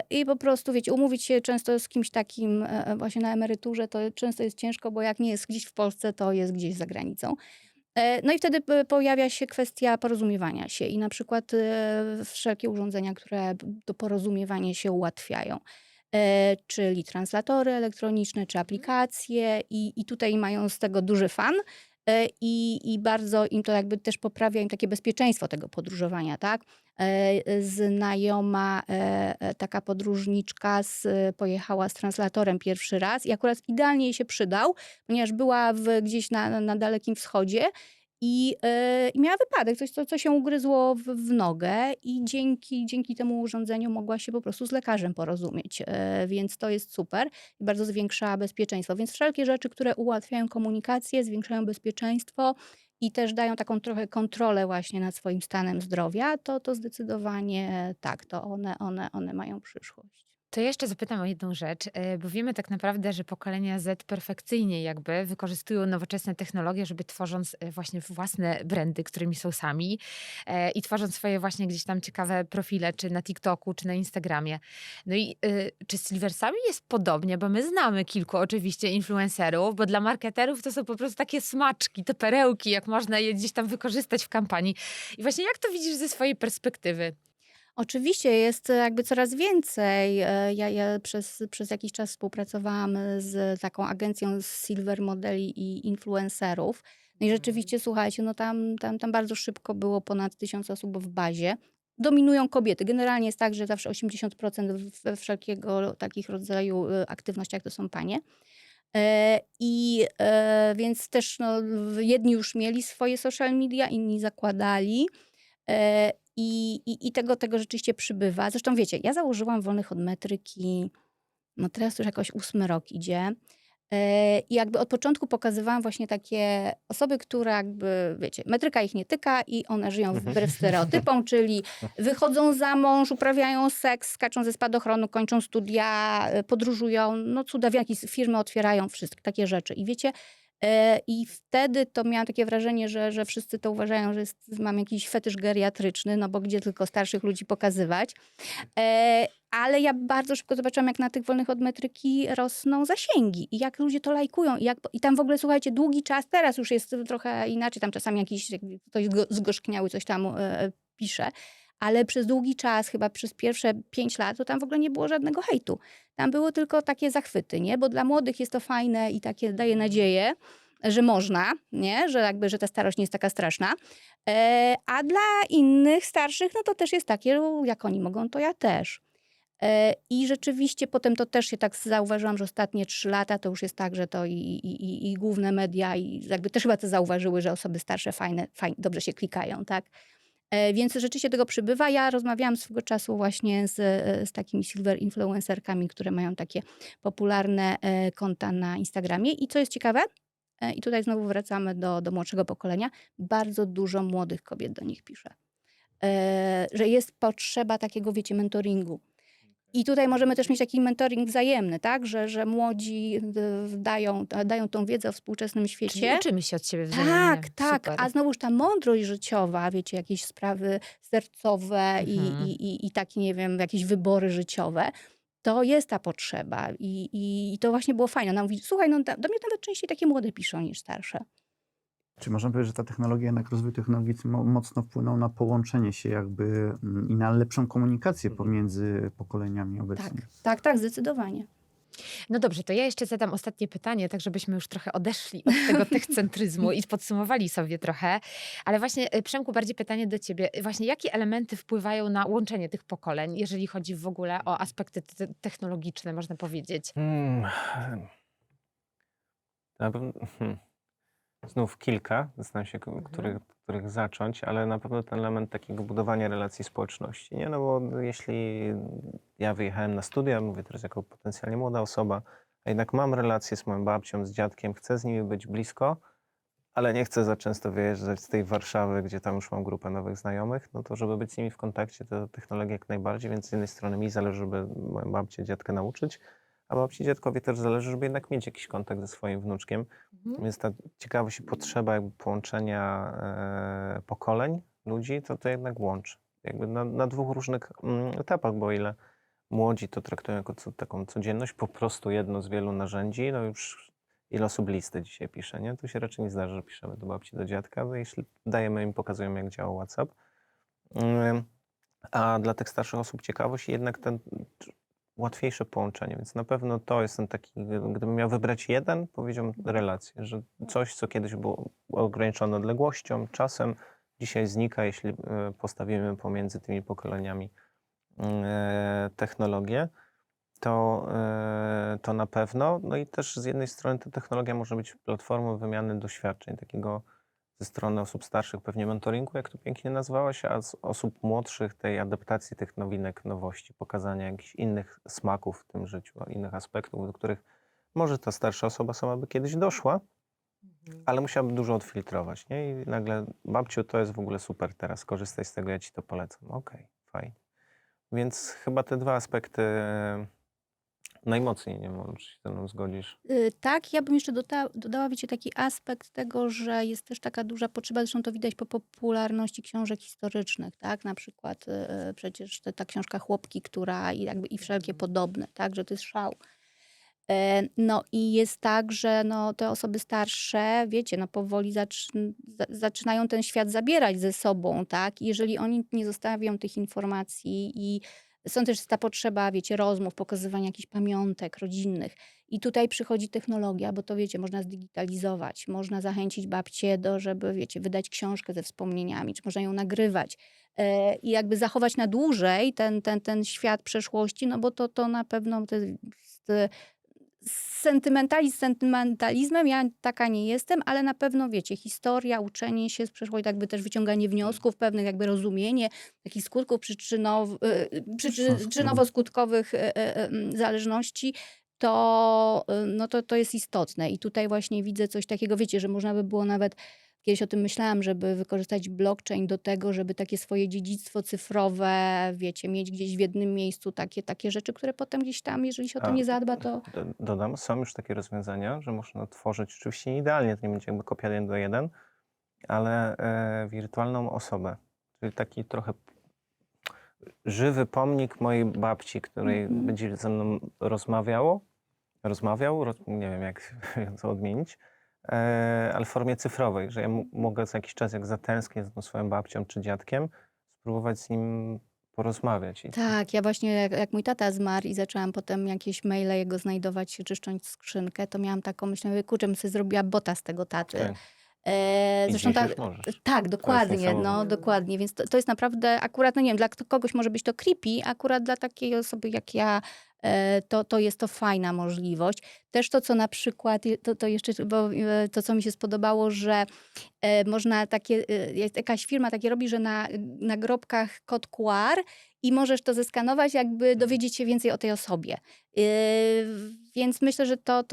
I po prostu, wiecie, umówić się często z kimś takim właśnie na emeryturze, to często jest ciężko, bo jak nie jest gdzieś w Polsce, to jest gdzieś za granicą. No i wtedy pojawia się kwestia porozumiewania się i na przykład wszelkie urządzenia, które to porozumiewanie się ułatwiają. Czyli translatory elektroniczne, czy aplikacje i tutaj mają z tego duży fan. I bardzo im to jakby też poprawia im takie bezpieczeństwo tego podróżowania, tak? Znajoma taka podróżniczka pojechała z translatorem pierwszy raz i akurat idealnie jej się przydał, ponieważ była gdzieś na Dalekim Wschodzie i miała wypadek, coś co się ugryzło w nogę i dzięki temu urządzeniu mogła się po prostu z lekarzem porozumieć, więc to jest super i bardzo zwiększa bezpieczeństwo. Więc wszelkie rzeczy, które ułatwiają komunikację, zwiększają bezpieczeństwo i też dają taką trochę kontrolę właśnie nad swoim stanem zdrowia, to zdecydowanie tak, to one mają przyszłość. To ja jeszcze zapytam o jedną rzecz, bo wiemy tak naprawdę, że pokolenia Z perfekcyjnie jakby wykorzystują nowoczesne technologie, żeby tworząc właśnie własne brandy, którymi są sami i tworząc swoje właśnie gdzieś tam ciekawe profile, czy na TikToku, czy na Instagramie. No i czy z Silversami jest podobnie, bo my znamy kilku oczywiście influencerów, bo dla marketerów to są po prostu takie smaczki, te perełki, jak można je gdzieś tam wykorzystać w kampanii. I właśnie jak to widzisz ze swojej perspektywy? Oczywiście jest jakby coraz więcej. Ja przez jakiś czas współpracowałam z taką agencją z silver modeli i influencerów. No i rzeczywiście, słuchajcie, no tam bardzo szybko było ponad 1000 osób w bazie. Dominują kobiety. Generalnie jest tak, że zawsze 80% we wszelkiego takich rodzaju aktywnościach to są panie. Więc też no, jedni już mieli swoje social media, inni zakładali. I tego rzeczywiście przybywa. Zresztą wiecie, ja założyłam Wolnych od Metryki, no teraz już jakoś 8 rok idzie. I jakby od początku pokazywałam właśnie takie osoby, które jakby, wiecie, metryka ich nie tyka i one żyją wbrew stereotypom, czyli wychodzą za mąż, uprawiają seks, skaczą ze spadochronu, kończą studia, podróżują, no cuda, jakieś firmy otwierają, wszystkie takie rzeczy. I wiecie, i wtedy to miałam takie wrażenie, że wszyscy to uważają, że mam jakiś fetysz geriatryczny, no bo gdzie tylko starszych ludzi pokazywać. Ale ja bardzo szybko zobaczyłam, jak na tych Wolnych od Metryki rosną zasięgi i jak ludzie to lajkują. I tam w ogóle, słuchajcie, długi czas, teraz już jest trochę inaczej, tam czasami jakiś ktoś zgorzkniały coś tam pisze, ale przez długi czas, chyba przez pierwsze 5 lat, to tam w ogóle nie było żadnego hejtu. Tam było tylko takie zachwyty, nie? Bo dla młodych jest to fajne i takie daje nadzieję, że można, nie? Że jakby, że ta starość nie jest taka straszna. A dla innych starszych, no to też jest takie, jak oni mogą, to ja też. I rzeczywiście potem to też się tak zauważyłam, że ostatnie 3 lata to już jest tak, że to i główne media i jakby też chyba to zauważyły, że osoby starsze fajne, dobrze się klikają, tak? Więc rzeczywiście tego przybywa. Ja rozmawiałam swego czasu właśnie z takimi silver influencerkami, które mają takie popularne konta na Instagramie. I co jest ciekawe, i tutaj znowu wracamy do młodszego pokolenia, bardzo dużo młodych kobiet do nich pisze. Że jest potrzeba takiego, wiecie, mentoringu. I tutaj możemy też mieć taki mentoring wzajemny, tak? Że młodzi dają tą wiedzę o współczesnym Czyli świecie. uczymy się od siebie wzajemnie. Tak, tak. Super. A znowuż ta mądrość życiowa, wiecie, jakieś sprawy sercowe i takie, nie wiem, jakieś wybory życiowe, to jest ta potrzeba. I to właśnie było fajne. Ona mówi, słuchaj, no do mnie nawet częściej takie młode piszą niż starsze. Czy można powiedzieć, że ta technologia, jednak rozwój technologii mocno wpłynął na połączenie się jakby i na lepszą komunikację pomiędzy pokoleniami obecnymi? Tak, zdecydowanie. No dobrze, to ja jeszcze zadam ostatnie pytanie, tak żebyśmy już trochę odeszli od tego techcentryzmu i podsumowali sobie trochę. Ale właśnie, Przemku, bardziej pytanie do ciebie. Właśnie jakie elementy wpływają na łączenie tych pokoleń, jeżeli chodzi w ogóle o aspekty technologiczne, można powiedzieć? Na pewno, znów kilka, zastanawiam się, których zacząć, ale na pewno ten element takiego budowania relacji społeczności, nie? No bo jeśli ja wyjechałem na studia, mówię teraz jako potencjalnie młoda osoba, a jednak mam relację z moją babcią, z dziadkiem, chcę z nimi być blisko, ale nie chcę za często wyjeżdżać z tej Warszawy, gdzie tam już mam grupę nowych znajomych, no to żeby być z nimi w kontakcie, to technologia jak najbardziej, więc z jednej strony mi zależy, żeby moją babcię, dziadka nauczyć, a babci, dziadkowi też zależy, żeby jednak mieć jakiś kontakt ze swoim wnuczkiem. Więc ta ciekawość i potrzeba jakby połączenia pokoleń ludzi, to jednak łączy. Jakby na 2 różnych etapach, bo o ile młodzi to traktują jako taką codzienność, po prostu jedno z wielu narzędzi, no już ile osób listy dzisiaj pisze, nie? To się raczej nie zdarza, że piszemy do babci, do dziadka, no jeśli dajemy im, pokazujemy, jak działa WhatsApp. A dla tych starszych osób ciekawość i jednak ten łatwiejsze połączenie, więc na pewno to jest ten taki, gdybym miał wybrać jeden, powiedziałbym relację, że coś, co kiedyś było ograniczone odległością, czasem, dzisiaj znika, jeśli postawimy pomiędzy tymi pokoleniami technologię, to na pewno. No i też z jednej strony ta technologia może być platformą wymiany doświadczeń, takiego ze strony osób starszych pewnie mentoringu, jak to pięknie nazwałaś, a z osób młodszych tej adaptacji tych nowinek, nowości, pokazania jakichś innych smaków w tym życiu, innych aspektów, do których może ta starsza osoba sama by kiedyś doszła, ale musiałaby dużo odfiltrować, nie? I nagle, babciu, to jest w ogóle super teraz, korzystaj z tego, ja ci to polecam. Okej, fajnie. Więc chyba te 2 aspekty Najmocniej nie wiem, czy się ze mną zgodzisz. Tak, ja bym jeszcze dodała, wiecie, taki aspekt tego, że jest też taka duża potrzeba, zresztą to widać po popularności książek historycznych, tak? Na przykład przecież ta książka Chłopki, która i wszelkie podobne, tak? Że to jest szał. No i jest tak, że no, te osoby starsze, wiecie, no powoli zaczynają ten świat zabierać ze sobą, tak? I jeżeli oni nie zostawią tych informacji i są też ta potrzeba, wiecie, rozmów, pokazywania jakichś pamiątek rodzinnych. I tutaj przychodzi technologia, bo to wiecie, można zdigitalizować, można zachęcić babcię żeby, wiecie, wydać książkę ze wspomnieniami, czy można ją nagrywać. I jakby zachować na dłużej ten świat przeszłości, no bo to na pewno to jest sentymentalizmem, ja taka nie jestem, ale na pewno wiecie, historia, uczenie się z przeszłości, jakby też wyciąganie wniosków pewnych, jakby rozumienie takich skutków przyczynowo-skutkowych zależności, to jest istotne. I tutaj właśnie widzę coś takiego, wiecie, że można by było nawet, kiedyś o tym myślałam, żeby wykorzystać blockchain do tego, żeby takie swoje dziedzictwo cyfrowe, wiecie, mieć gdzieś w jednym miejscu takie rzeczy, które potem gdzieś tam, jeżeli się o to nie zadba, to... Dodam, są już takie rozwiązania, że można tworzyć, oczywiście nie idealnie, to nie będzie jakby kopia 1 do 1, ale wirtualną osobę. Czyli taki trochę żywy pomnik mojej babci, której będzie ze mną rozmawiał, nie wiem jak to odmienić, ale w formie cyfrowej, że ja mogę za jakiś czas, jak zatęsknię za tą swoją babcią czy dziadkiem, spróbować z nim porozmawiać. Tak, ja właśnie jak mój tata zmarł i zaczęłam potem jakieś maile jego znajdować, czyszcząc skrzynkę, to miałam taką myślę, kurczę, bym sobie zrobiła bota z tego taty. Tak. I Zresztą dziś już możesz. tak, dokładnie, niesamowite. dokładnie, więc to jest naprawdę akurat, no nie wiem, dla kogoś może być to creepy, akurat dla takiej osoby jak ja to jest to fajna możliwość. Też to, co na przykład, to jeszcze, bo to, co mi się spodobało, że można jakaś firma takie robi, że na nagrobkach kod QR i możesz to zeskanować, jakby dowiedzieć się więcej o tej osobie. Więc myślę, że to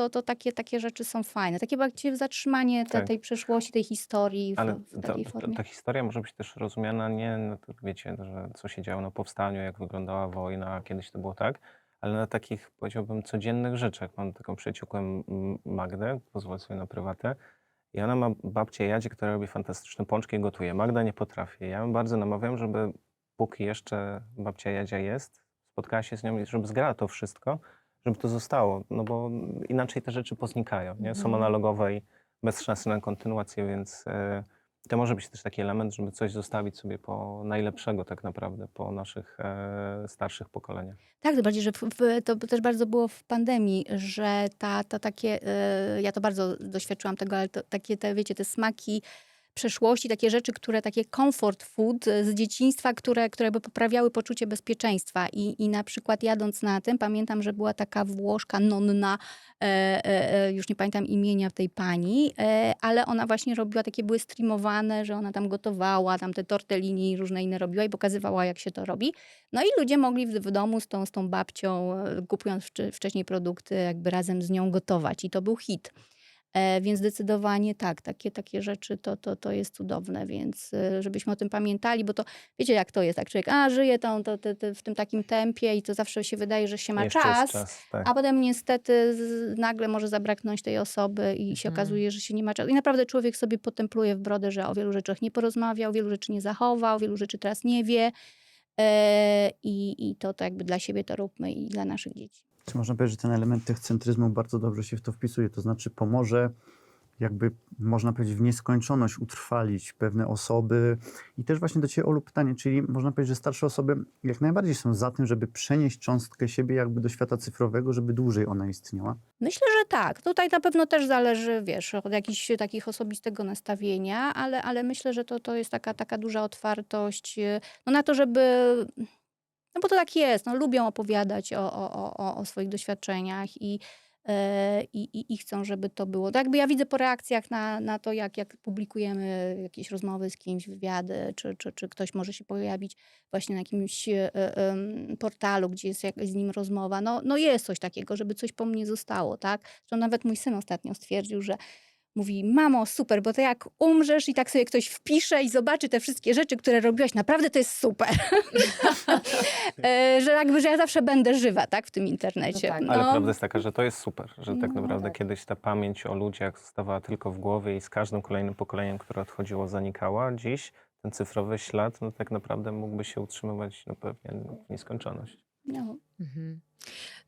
takie rzeczy są fajne. Takie właśnie zatrzymanie Tak. tej przeszłości, tej historii Ale w takiej formie. ta historia może być też rozumiana nie, no to wiecie, że co się działo na powstaniu, jak wyglądała wojna, kiedyś to było tak, ale na takich, powiedziałbym, codziennych rzeczach. Mam taką przyjaciółkę Magdę, pozwolę sobie na prywatę, i ona ma babcię Jadzie, która robi fantastyczne pączki i gotuje. Magda nie potrafi. Ja ją bardzo namawiam, żeby póki jeszcze babcia Jadzia jest, spotkała się z nią i żeby zgrała to wszystko, żeby to zostało, no bo inaczej te rzeczy poznikają, nie? Są analogowe i bez szansy na kontynuację, więc to może być też taki element, żeby coś zostawić sobie po najlepszego tak naprawdę, po naszych starszych pokoleniach. Tak, tym bardziej, że to też bardzo było w pandemii, że takie, ja to bardzo doświadczyłam tego, ale takie wiecie, te smaki przeszłości, takie rzeczy, takie comfort food z dzieciństwa, które by poprawiały poczucie bezpieczeństwa. I na przykład jadąc na tym, pamiętam, że była taka Włoszka nonna, już nie pamiętam imienia tej pani, ale ona właśnie robiła, takie były streamowane, że ona tam gotowała, tam te tortellini różne inne robiła i pokazywała, jak się to robi. No i ludzie mogli w domu z tą babcią, kupując wcześniej produkty, jakby razem z nią gotować. I to był hit. Więc zdecydowanie tak, takie rzeczy to jest cudowne, więc żebyśmy o tym pamiętali, bo to wiecie jak to jest, tak człowiek żyje w tym takim tempie i to zawsze się wydaje, że się ma Jeszcze jest czas, tak. a potem niestety nagle może zabraknąć tej osoby i się okazuje, że się nie ma czasu. I naprawdę człowiek sobie potempluje w brodę, że o wielu rzeczach nie porozmawiał, wielu rzeczy nie zachował, wielu rzeczy teraz nie wie i to jakby dla siebie to róbmy i dla naszych dzieci. Czy można powiedzieć, że ten element techcentryzmu bardzo dobrze się w to wpisuje, to znaczy pomoże jakby, można powiedzieć, w nieskończoność utrwalić pewne osoby. I też właśnie do Ciebie, Olu, pytanie, czyli można powiedzieć, że starsze osoby jak najbardziej są za tym, żeby przenieść cząstkę siebie jakby do świata cyfrowego, żeby dłużej ona istniała? Myślę, że tak. Tutaj na pewno też zależy, wiesz, od jakichś takich osobistego nastawienia, ale myślę, że to jest taka duża otwartość na to, żeby... No bo to tak jest, lubią opowiadać o swoich doświadczeniach i chcą, żeby to było. Tak jakby ja widzę po reakcjach na to, jak publikujemy jakieś rozmowy z kimś, wywiady, czy ktoś może się pojawić właśnie na jakimś portalu, gdzie jest z nim rozmowa. No jest coś takiego, żeby coś po mnie zostało, tak? Zresztą nawet mój syn ostatnio stwierdził, że mówi, mamo, super, bo to jak umrzesz i tak sobie ktoś wpisze i zobaczy te wszystkie rzeczy, które robiłaś, naprawdę to jest super. Że jakby, że ja zawsze będę żywa, tak, w tym internecie. No tak. Ale prawda jest taka, że to jest super, że tak No naprawdę tak. kiedyś ta pamięć o ludziach zostawała tylko w głowie i z każdym kolejnym pokoleniem, które odchodziło, zanikała. Dziś ten cyfrowy ślad no tak naprawdę mógłby się utrzymywać no pewnie w nieskończoność. No. Mhm.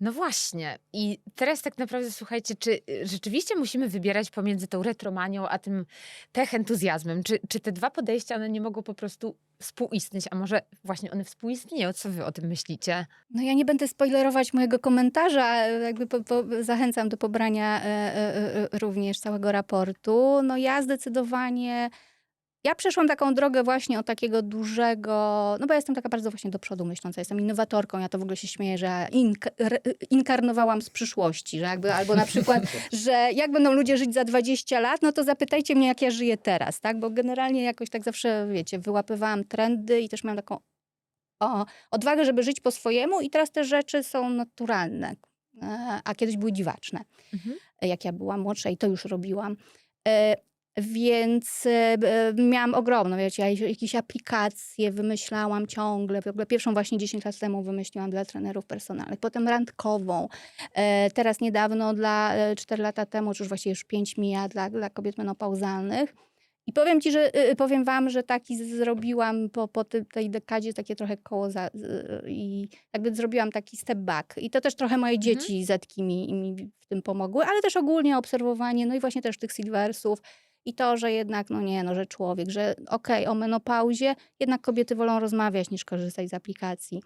No właśnie. I teraz tak naprawdę słuchajcie, czy rzeczywiście musimy wybierać pomiędzy tą retromanią, a tym tech-entuzjazmem? Czy te dwa podejścia, one nie mogą po prostu współistnieć? A może właśnie one współistnieją? Co wy o tym myślicie? No ja nie będę spoilerować mojego komentarza, jakby zachęcam do pobrania również całego raportu. No ja zdecydowanie, ja przeszłam taką drogę właśnie od takiego dużego, no bo ja jestem taka bardzo właśnie do przodu myśląca, jestem innowatorką, ja to w ogóle się śmieję, że ja inkarnowałam z przyszłości, że jakby, albo na przykład, że jak będą ludzie żyć za 20 lat, no to zapytajcie mnie, jak ja żyję teraz, tak? Bo generalnie jakoś tak zawsze, wiecie, wyłapywałam trendy i też miałam taką odwagę, żeby żyć po swojemu i teraz te rzeczy są naturalne, a kiedyś były dziwaczne. Mhm. Jak ja byłam młodsza i to już robiłam. Więc miałam ogromną, wiecie, ja jakieś aplikacje wymyślałam ciągle. W ogóle pierwszą właśnie 10 lat temu wymyśliłam dla trenerów personalnych, potem randkową. Teraz niedawno, 4 lata temu, czy już właściwie już 5 mija, dla kobiet menopauzalnych. I powiem wam, że taki zrobiłam po tej dekadzie takie trochę koło i jakby zrobiłam taki step back. I to też trochę moje dzieci Zetki mi w tym pomogły, ale też ogólnie obserwowanie, no i właśnie też tych silversów. I to, że jednak, no nie, no że człowiek, że okej, o menopauzie, jednak kobiety wolą rozmawiać niż korzystać z aplikacji.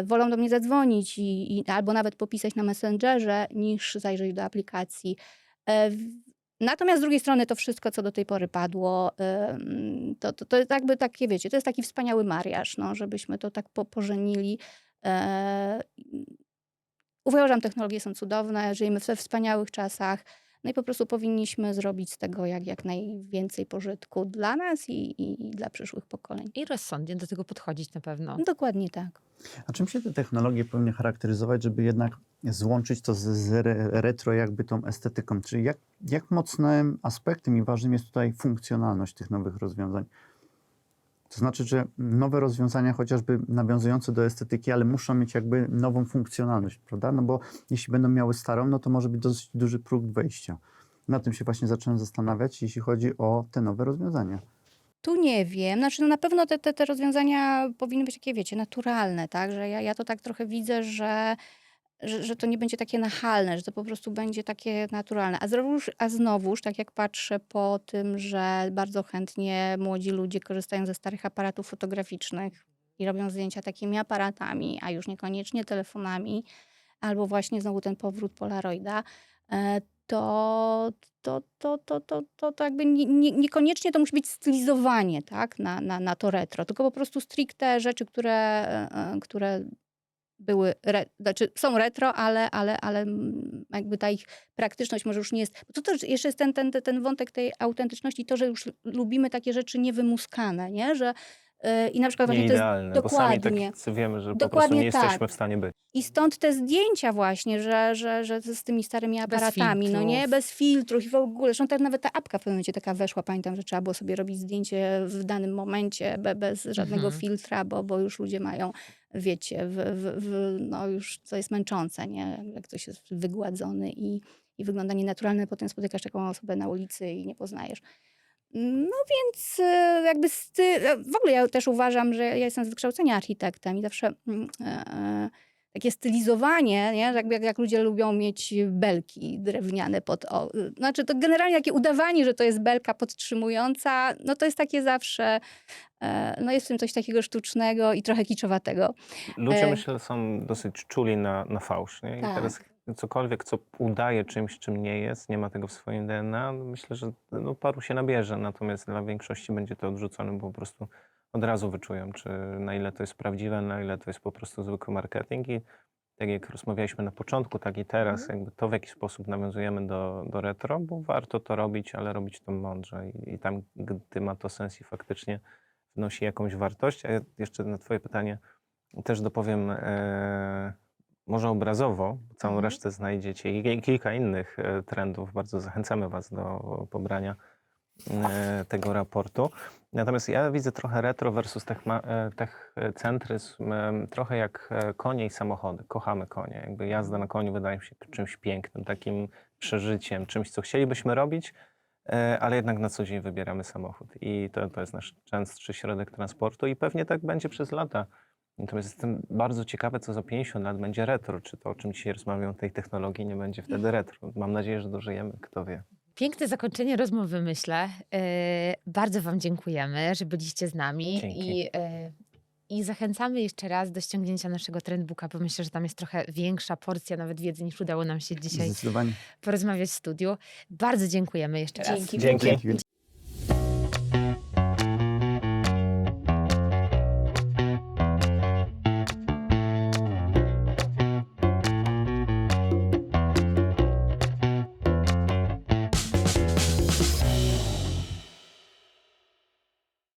Wolą do mnie zadzwonić albo nawet popisać na Messengerze, niż zajrzeć do aplikacji. Natomiast z drugiej strony to wszystko, co do tej pory padło, to jest jakby takie, wiecie, to jest taki wspaniały mariaż, no, żebyśmy to tak pożenili. Uważam, technologie są cudowne, żyjemy we wspaniałych czasach, no i po prostu powinniśmy zrobić z tego jak najwięcej pożytku dla nas i dla przyszłych pokoleń. I rozsądnie do tego podchodzić na pewno. Dokładnie tak. A czym się te technologie powinny charakteryzować, żeby jednak złączyć to z retro jakby tą estetyką? Czyli jak mocnym aspektem i ważnym jest tutaj funkcjonalność tych nowych rozwiązań? To znaczy, że nowe rozwiązania chociażby nawiązujące do estetyki, ale muszą mieć jakby nową funkcjonalność, prawda? No bo jeśli będą miały starą, no to może być dosyć duży próg wejścia. Na tym się właśnie zacząłem zastanawiać, jeśli chodzi o te nowe rozwiązania. Tu nie wiem, znaczy no na pewno te rozwiązania powinny być takie, wiecie, naturalne, tak? Że ja to tak trochę widzę, że to nie będzie takie nachalne, że to po prostu będzie takie naturalne. A znowuż, tak jak patrzę po tym, że bardzo chętnie młodzi ludzie korzystają ze starych aparatów fotograficznych i robią zdjęcia takimi aparatami, a już niekoniecznie telefonami, albo właśnie znowu ten powrót Polaroida, to jakby niekoniecznie to musi być stylizowanie, tak, na to retro, tylko po prostu stricte rzeczy, które były, znaczy są retro, ale jakby ta ich praktyczność może już nie jest. Bo to też jeszcze jest ten wątek tej autentyczności, to, że już lubimy takie rzeczy niewymuskane, nie? Że, i na przykład właśnie to jest Nieidealne, bo sami dokładnie. tak wiemy, że po prostu Dokładnie nie jesteśmy tak. w stanie być. I stąd te zdjęcia właśnie, że z tymi starymi aparatami, no nie, filtrów. bez filtrów i w ogóle. Zresztą też nawet ta apka w pewnym momencie taka weszła, pamiętam, że trzeba było sobie robić zdjęcie w danym momencie bez żadnego filtra, bo już ludzie mają, wiecie, no już to jest męczące, nie, jak ktoś jest wygładzony i wygląda nienaturalnie, potem spotykasz taką osobę na ulicy i nie poznajesz. No więc jakby w ogóle ja też uważam, że ja jestem z wykształcenia architektem i zawsze takie stylizowanie, nie? Jak ludzie lubią mieć belki drewniane znaczy to generalnie takie udawanie, że to jest belka podtrzymująca, no to jest takie zawsze, no jest w tym coś takiego sztucznego i trochę kiczowatego. Ludzie, myślę, są dosyć czuli na fałsz, nie? I Tak. teraz cokolwiek, co udaje czymś, czym nie jest, nie ma tego w swoim DNA, no myślę, że no, paru się nabierze, natomiast dla większości będzie to odrzucone, bo po prostu od razu wyczują, czy na ile to jest prawdziwe, na ile to jest po prostu zwykły marketing. I tak jak rozmawialiśmy na początku, tak i teraz, jakby to, w jaki sposób nawiązujemy do retro, bo warto to robić, ale robić to mądrze. I tam, gdy ma to sens i faktycznie wnosi jakąś wartość. A ja jeszcze na twoje pytanie też dopowiem, może obrazowo, całą Mhm. resztę znajdziecie i kilka innych trendów. Bardzo zachęcamy Was do pobrania tego raportu. Natomiast ja widzę trochę retro versus techcentryzm, trochę jak konie i samochody. Kochamy konie. Jakby jazda na koniu wydaje mi się czymś pięknym, takim przeżyciem, czymś, co chcielibyśmy robić, ale jednak na co dzień wybieramy samochód. I to jest nasz częstszy środek transportu i pewnie tak będzie przez lata. Natomiast jestem bardzo ciekawy, co za 50 lat będzie retro. Czy to, o czym dzisiaj rozmawiam, tej technologii nie będzie wtedy retro. Mam nadzieję, że dożyjemy, kto wie. Piękne zakończenie rozmowy, myślę. Bardzo Wam dziękujemy, że byliście z nami Dzięki. i zachęcamy jeszcze raz do ściągnięcia naszego trendbooka, bo myślę, że tam jest trochę większa porcja nawet wiedzy, niż udało nam się dzisiaj Zdecydowanie. porozmawiać w studiu. Bardzo dziękujemy jeszcze raz. Dzięki. Dzięki. Dzięki wielkie.